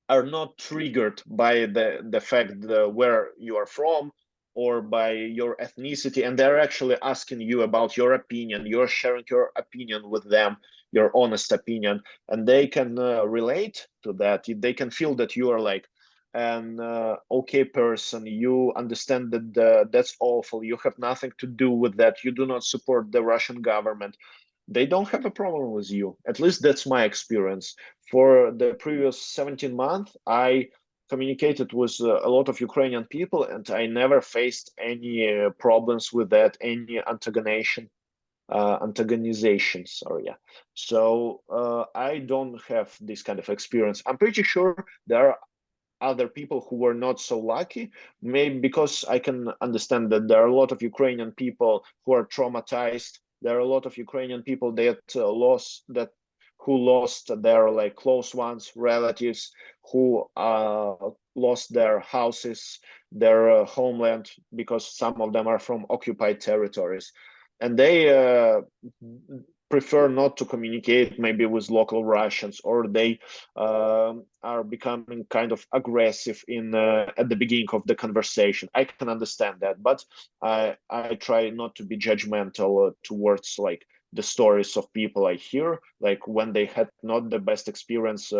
are not triggered by the fact where you are from or by your ethnicity, and they're actually asking you about your opinion, you're sharing your opinion with them, your honest opinion, and they can relate to that. They can feel that you are like an okay person, you understand that that's awful, you have nothing to do with that, you do not support the Russian government, they don't have a problem with you. At least that's my experience. For the previous 17 months, I communicated with a lot of Ukrainian people, and I never faced any problems with that, any antagonization. Sorry, yeah. So I don't have this kind of experience. I'm pretty sure there are other people who were not so lucky, maybe because I can understand that there are a lot of Ukrainian people who are traumatized. There are a lot of Ukrainian people that lost their like close ones, relatives, who lost their houses, their homeland, because some of them are from occupied territories, and they prefer not to communicate maybe with local Russians, or they are becoming kind of aggressive in at the beginning of the conversation. I can understand that, but I try not to be judgmental towards like the stories of people I hear, like when they had not the best experience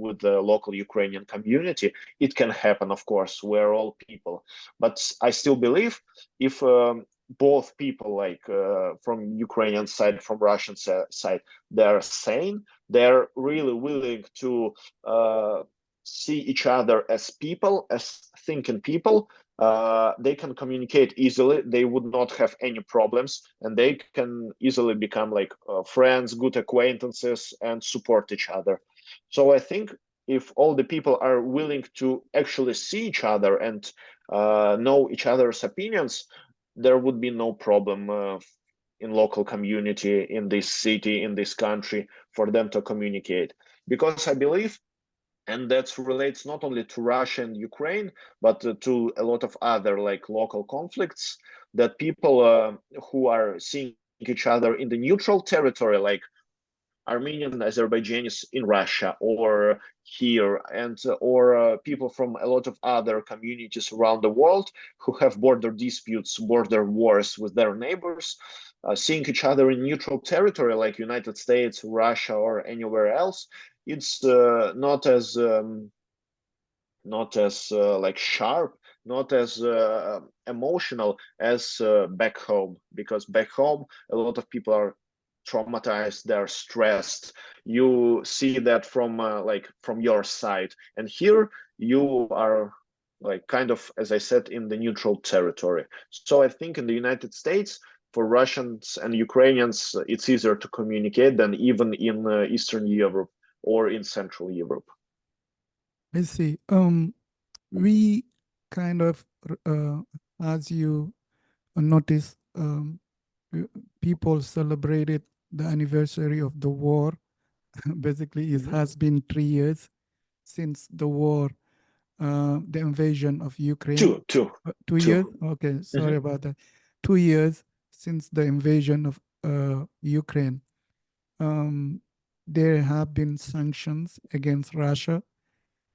with the local Ukrainian community. It can happen, of course. We're all people, but I still believe if both people, like from Ukrainian side, from Russian side, they're sane. They're really willing to see each other as people, as thinking people. They can communicate easily. They would not have any problems, and they can easily become like friends, good acquaintances, and support each other. So I think if all the people are willing to actually see each other and know each other's opinions, there would be no problem in local community, in this city, in this country, for them to communicate. Because I believe, and that relates not only to Russia and Ukraine, but to a lot of other like local conflicts, that people who are seeing each other in the neutral territory, like Armenians and Azerbaijanis in Russia or here, and or people from a lot of other communities around the world who have border disputes, border wars with their neighbors, seeing each other in neutral territory like United States, Russia, or anywhere else, it's not as like sharp, not as emotional as back home, because back home a lot of people are traumatized, they're stressed. You see that from like from your side, and here you are like kind of, as I said, in the neutral territory. So I think in the United States, for Russians and Ukrainians, it's easier to communicate than even in Eastern Europe or in Central Europe. I see. We kind of, as you notice, people celebrated the anniversary of the war. Basically, it Mhm. has been 3 years since the war, the invasion of Ukraine. Two, two, 2 years? two. Okay, sorry Mhm. about that. 2 years since the invasion of Ukraine. Um, there have been sanctions against Russia,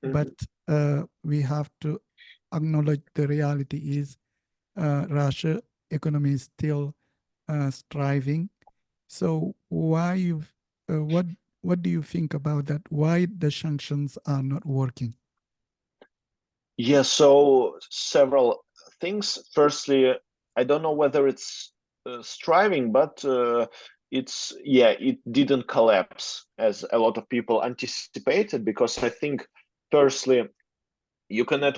but Mhm. we have to acknowledge the reality is Russia economy is still striving. So why you what do you think about that? Why the sanctions are not working? Yeah, so several things. Firstly, I don't know whether it's striving, but yeah, it didn't collapse as a lot of people anticipated, because I think, firstly, you cannot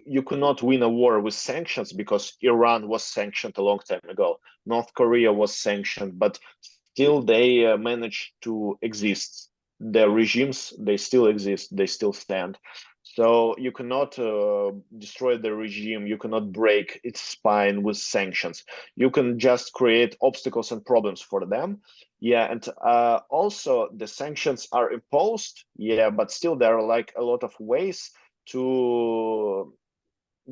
you cannot win a war with sanctions, because Iran was sanctioned a long time ago. North Korea was sanctioned, but still they managed to exist. Their regimes, they still exist, they still stand. So you cannot destroy the regime, you cannot break its spine with sanctions. You can just create obstacles and problems for them. Yeah, and also the sanctions are imposed, yeah, but still there are like a lot of ways to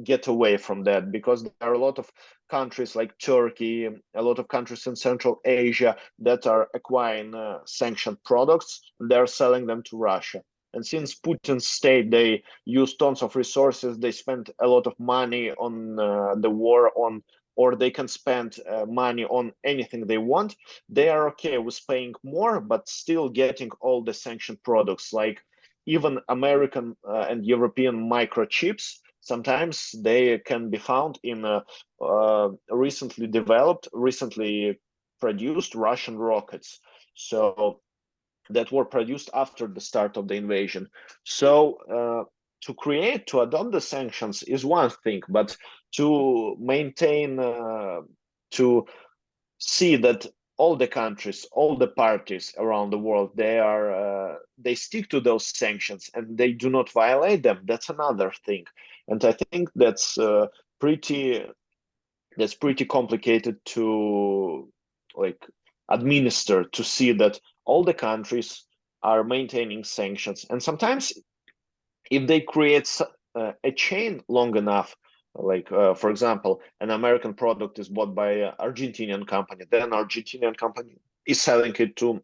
get away from that, because there are a lot of countries like Turkey, a lot of countries in Central Asia that are acquiring sanctioned products, and they're selling them to Russia. And since Putin's state, they use tons of resources, they spend a lot of money on the war, on, or they can spend money on anything they want. They are okay with paying more, but still getting all the sanctioned products, like even American and European microchips. Sometimes they can be found in recently developed, recently produced Russian rockets. So that were produced after the start of the invasion. So to adopt the sanctions is one thing, but to maintain, to see that all the countries, all the parties around the world, they stick to those sanctions and they do not violate them. That's another thing, and I think pretty that's pretty complicated to like administer, to see that all the countries are maintaining sanctions. And sometimes if they create a chain long enough, like for example, an American product is bought by an Argentinian company, then Argentinian company is selling it to,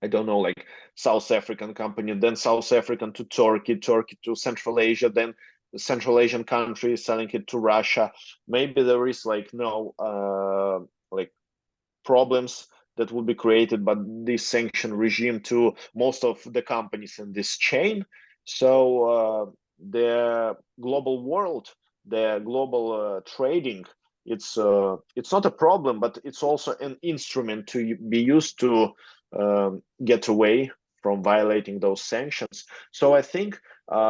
I don't know, like South African company, then South African to Turkey, Turkey to Central Asia, then the Central Asian country selling it to Russia. Maybe there is like no like problems that would be created by this sanction regime to most of the companies in this chain. So the global world, the global trading it's not a problem, but it's also an instrument to be used to get away from violating those sanctions. So I think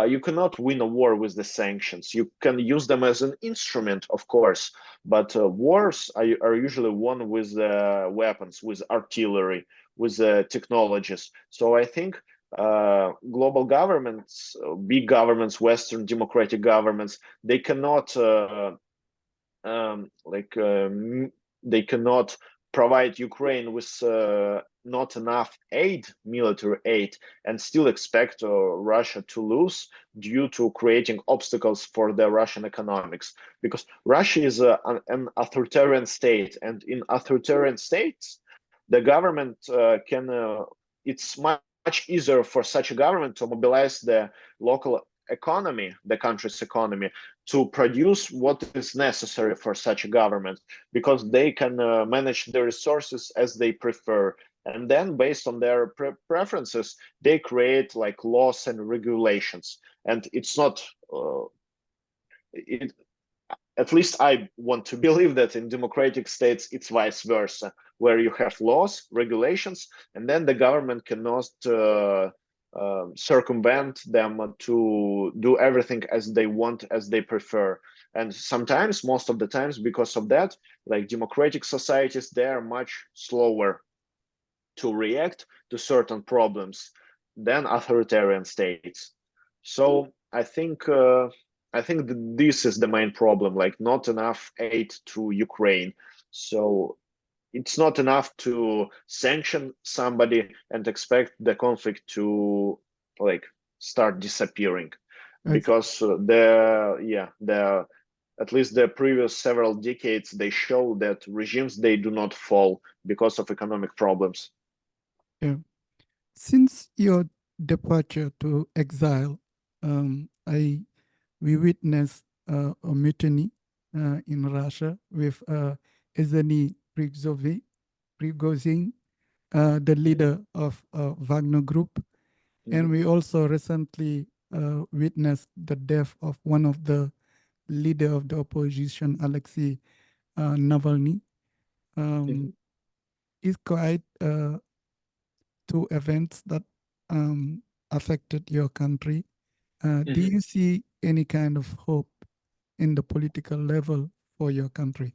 you cannot win a war with the sanctions. You can use them as an instrument, of course, but wars are usually won with weapons, with artillery, with technologies. So I think global governments, big governments, Western democratic governments, they cannot like they cannot provide Ukraine with not enough aid, military aid, and still expect Russia to lose due to creating obstacles for the Russian economics. Because Russia is an authoritarian state, and in authoritarian states, the government can. It's much easier for such a government to mobilize the local economy, the country's economy, to produce what is necessary for such a government, because they can manage the resources as they prefer, and then based on their preferences they create like laws and regulations. And it's not it, at least I want to believe that in democratic states it's vice versa, where you have laws, regulations, and then the government cannot circumvent them to do everything as they want, as they prefer. And sometimes, most of the times, because of that, like democratic societies, they are much slower to react to certain problems than authoritarian states. So I think that this is the main problem, like not enough aid to Ukraine. So it's not enough to sanction somebody and expect the conflict to like start disappearing, Ex- because the at least the previous several decades they show that regimes they do not fall because of economic problems. yeah. Since your departure to exile, I we witnessed a mutiny in Russia with Evgeny Prigozhin, the Mhm, leader of Wagner Group, and mhm, we also recently witnessed the death of one of the leader of the opposition, Alexei Navalny. Um, mhm, it's quite two events that affected your country. Do mhm. you see any kind of hope in the political level for your country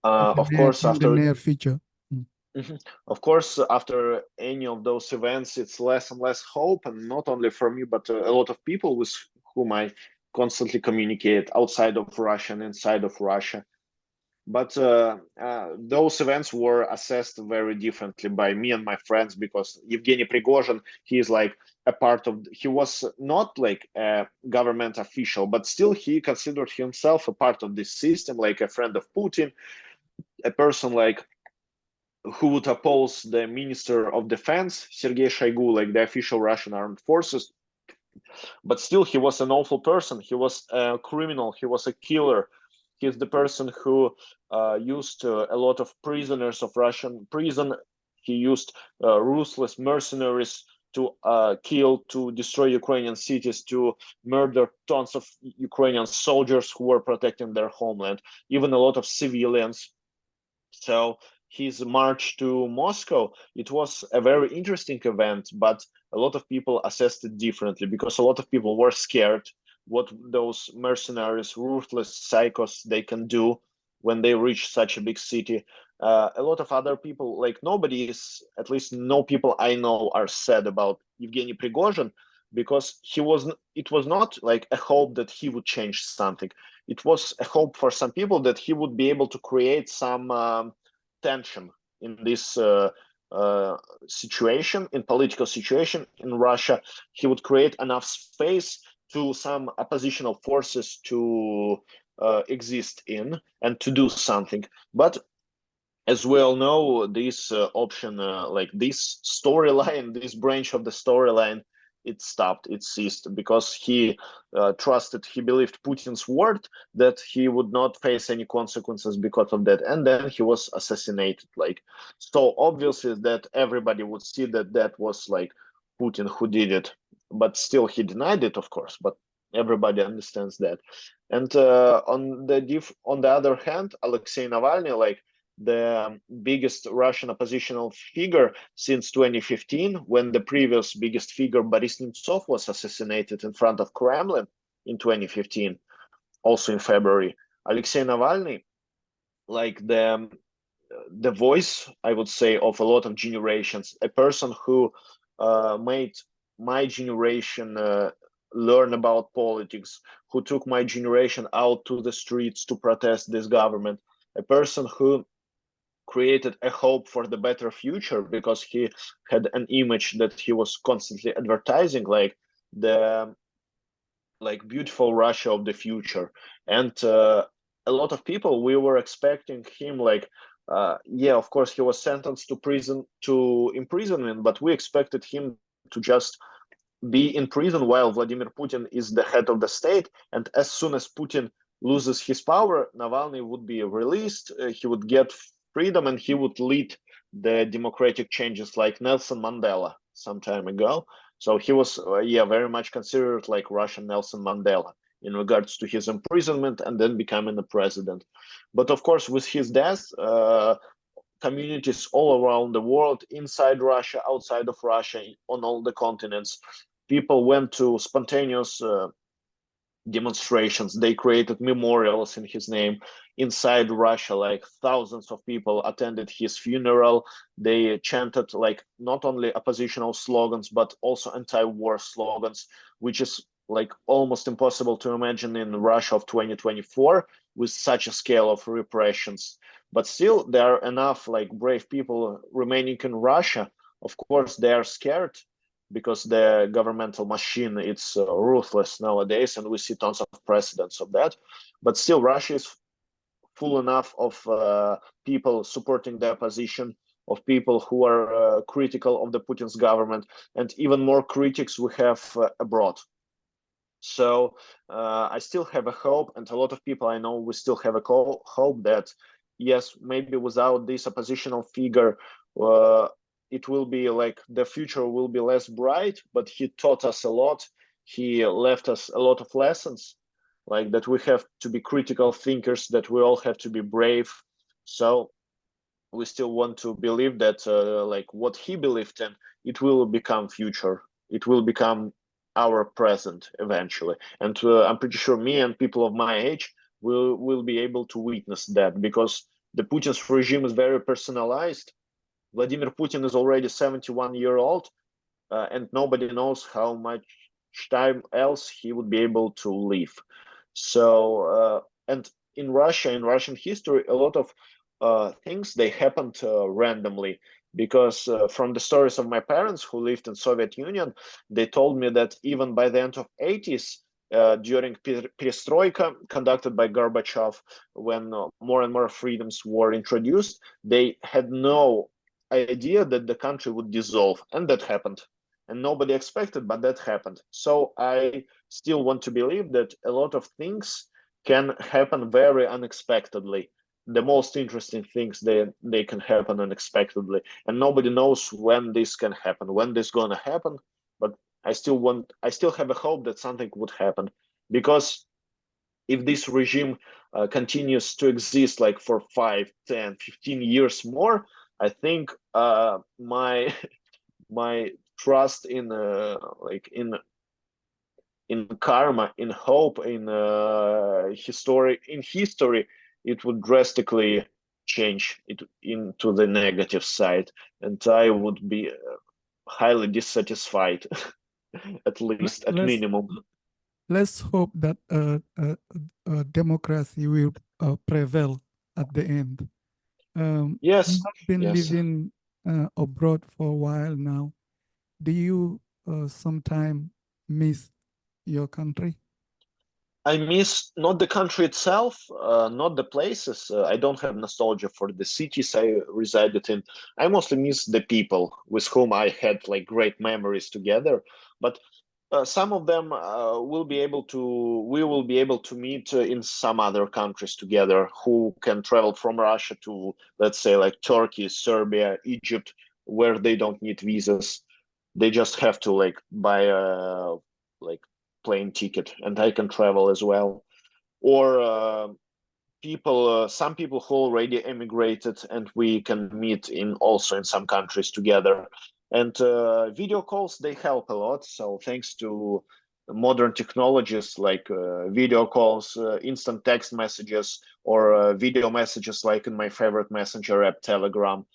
Of course, in the after near future? Mm. mhm. Of course, after any of those events, it's less and less hope, and not only for me, but a lot of people with whom I constantly communicate outside of Russia and inside of Russia. But those events were assessed very differently by me and my friends, because Evgeny Prigozhin, he is like a part of, he was not like a government official, but still he considered himself a part of this system, like a friend of Putin, a person like who would oppose the Minister of Defense, Sergei Shoigu, like the official Russian armed forces. But still, he was an awful person. He was a criminal. He was a killer. He's the person who used a lot of prisoners of Russian prison. He used ruthless mercenaries to kill, to destroy Ukrainian cities, to murder tons of Ukrainian soldiers who were protecting their homeland, even a lot of civilians. So his march to Moscow, it was a very interesting event, but a lot of people assessed it differently, because a lot of people were scared what those mercenaries, ruthless psychos, they can do when they reach such a big city. A lot of other people, like nobody is, at least no people I know, are sad about Evgeny Prigozhin, because it was not like a hope that he would change something. It was a hope for some people that he would be able to create some tension in this situation, in political situation in Russia. He would create enough space to some oppositional forces to exist in and to do something. But as we all know, this option, like this storyline, this branch of the storyline, it stopped, it ceased, because he trusted, he believed Putin's word that he would not face any consequences because of that, and then he was assassinated. Like, so obviously that everybody would see that that was like Putin who did it, but still he denied it, of course. But Everybody understands that. And on the other hand, Alexei Navalny, like the biggest Russian oppositional figure since 2015, when the previous biggest figure, Boris Nemtsov, was assassinated in front of Kremlin in 2015, also in February. Alexei Navalny, like the voice, I would say, of a lot of generations, a person who made my generation learn about politics, who took my generation out to the streets to protest this government, a person who created a hope for the better future because he had an image that he was constantly advertising, the like beautiful Russia of the future. And a lot of people, we were expecting him yeah, of course, he was sentenced to imprisonment, but we expected him to just be in prison while Vladimir Putin is the head of the state. And as soon as Putin loses his power, Navalny would be released, he would get freedom, and he would lead the democratic changes like Nelson Mandela some time ago. So he was, yeah, very much considered like Russian Nelson Mandela in regards to his imprisonment and then becoming the president. But of course, with his death, communities all around the world, inside Russia, outside of Russia, on all the continents, people went to spontaneous demonstrations. They created memorials in his name inside Russia. Like thousands of people attended his funeral. They chanted like not only oppositional slogans but also anti-war slogans, which is like almost impossible to imagine in Russia of 2024 with such a scale of repressions. But still, there are enough like brave people remaining in Russia. Of course, they are scared because the governmental machine, it's ruthless nowadays, and we see tons of precedents of that. But still, Russia is full enough of people supporting the opposition, of people who are critical of the Putin's government, and even more critics we have abroad. So I still have a hope, and a lot of people I know, we still have a hope that yes, maybe without this oppositional figure, uh, it will be like the future will be less bright. But he taught us a lot. He left us a lot of lessons, like that we have to be critical thinkers, that we all have to be brave. So we still want to believe that like what he believed in, it will become future, it will become our present eventually. And I'm pretty sure me and people of my age will be able to witness that, because the Putin's regime is very personalized. Vladimir Putin is already 71-year-old, and nobody knows how much time else he would be able to live. So, and in Russia, in Russian history, a lot of things they happened randomly, because from the stories of my parents who lived in Soviet Union, they told me that even by the end of 80s, during perestroika conducted by Gorbachev, when more and more freedoms were introduced, they had no idea that the country would dissolve, and that happened. And nobody expected, but that happened. So I still want to believe that a lot of things can happen very unexpectedly. The most interesting things, they can happen unexpectedly, and nobody knows when this can happen, when this gonna happen. But I still have a hope that something would happen, because if this regime continues to exist like for 5, 10, 15 years more, I think my my trust in in karma, in hope, in history, it would drastically change it into the negative side, and I would be highly dissatisfied, at Let- least, at Let's minimum. let's hope that democracy will prevail at the end. You Yes, have been yes. living abroad for a while now. Do you sometime miss your country? I miss not the country itself, not the places. I don't have nostalgia for the cities I resided in. I mostly miss the people with whom I had like great memories together. But some of them we will be able to meet in some other countries together, who can travel from Russia to, let's say, like Turkey, Serbia, Egypt, where they don't need visas. They just have to like buy a like plane ticket and I can travel as well. Or some people who already emigrated, and we can meet in also in some countries together. And video calls, they help a lot. So thanks to modern technologies like video calls, instant text messages, or video messages like in my favorite messenger app, Telegram,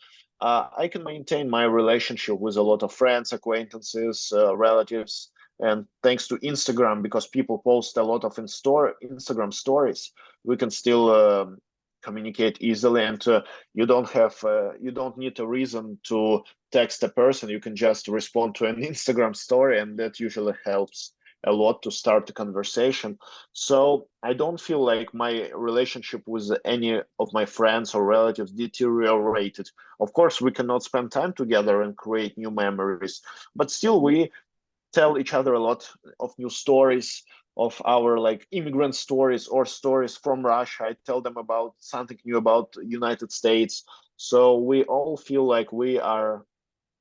I can maintain my relationship with a lot of friends, acquaintances, relatives. And thanks to Instagram, because people post a lot of Instagram stories, we can still communicate easily, and you don't need a reason to text a person. You can just respond to an Instagram story, and that usually helps a lot to start a conversation. So I don't feel like my relationship with any of my friends or relatives deteriorated. Of course, we cannot spend time together and create new memories, but still we tell each other a lot of new stories, of our like immigrant stories or stories from Russia. I tell them about something new about United States. So we all feel like we are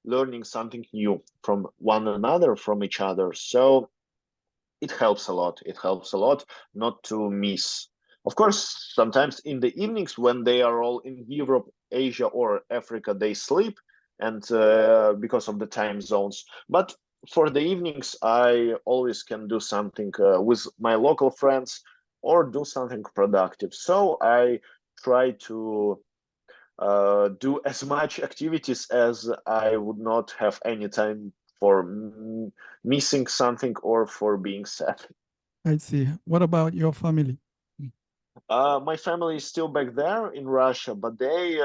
learning something new from one another, from each other. So it helps a lot. It helps a lot not to miss. Of course, sometimes in the evenings when they are all in Europe, Asia, or Africa, they sleep, and because of the time zones. But for the evenings, I always can do something with my local friends or do something productive. So I try to do as much activities as I would not have any time for missing something or for being sad. I see. What about your family? My family is still back there in Russia, but they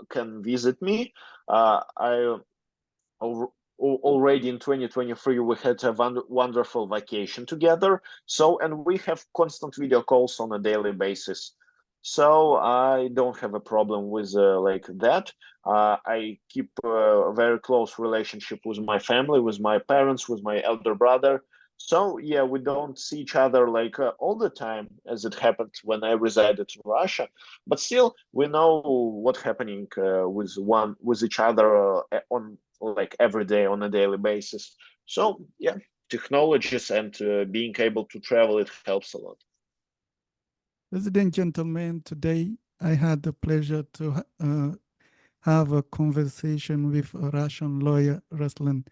can visit me. I already in 2023 we had a wonderful vacation together. So, and we have constant video calls on a daily basis. So I don't have a problem with like that. I keep a very close relationship with my family, with my parents, with my elder brother. So yeah, we don't see each other like all the time as it happened when I resided in Russia. But still, we know what's happening with each other on like every day on a daily basis. So yeah, technologies and being able to travel, it helps a lot. Ladies and gentlemen, today I had the pleasure to have a conversation with a Russian lawyer, Ruslan.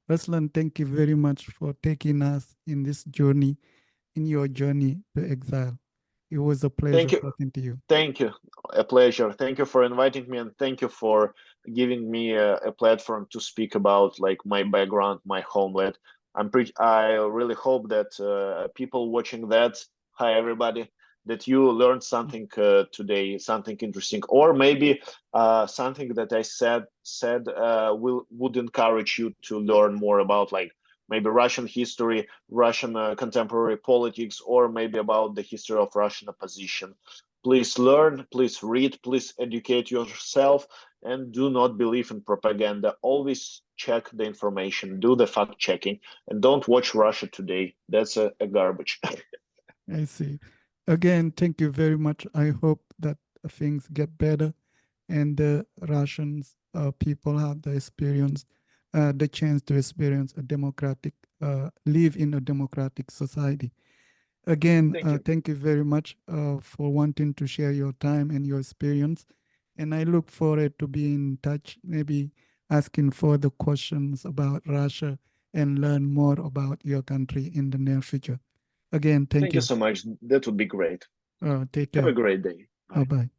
Ruslan, thank you very much for taking us in this journey, in your journey to exile. It was a pleasure Thank you. talking to you. Thank you. A pleasure. Thank you for inviting me, and thank you for giving me a platform to speak about like my background, my homeland. I really hope that people watching that, hi everybody, that you learned something today, something interesting, or maybe something that I said would encourage you to learn more about like maybe Russian history, Russian contemporary politics, or maybe about the history of Russian opposition. Please learn, please read, please educate yourself, and do not believe in propaganda. Always check the information, do the fact checking, and don't watch Russia Today. That's a garbage. I see. Again, thank you very much. I hope that things get better and the Russians people have the chance to experience a democratic, live in a democratic society. Again, Thank you. thank you very much for wanting to share your time and your experience. And I look forward to be in touch, maybe asking further questions about Russia and learn more about your country in the near future. Again, thank Thank you you. so much. That would be great. Take Have a care. great day. Bye Bye. bye.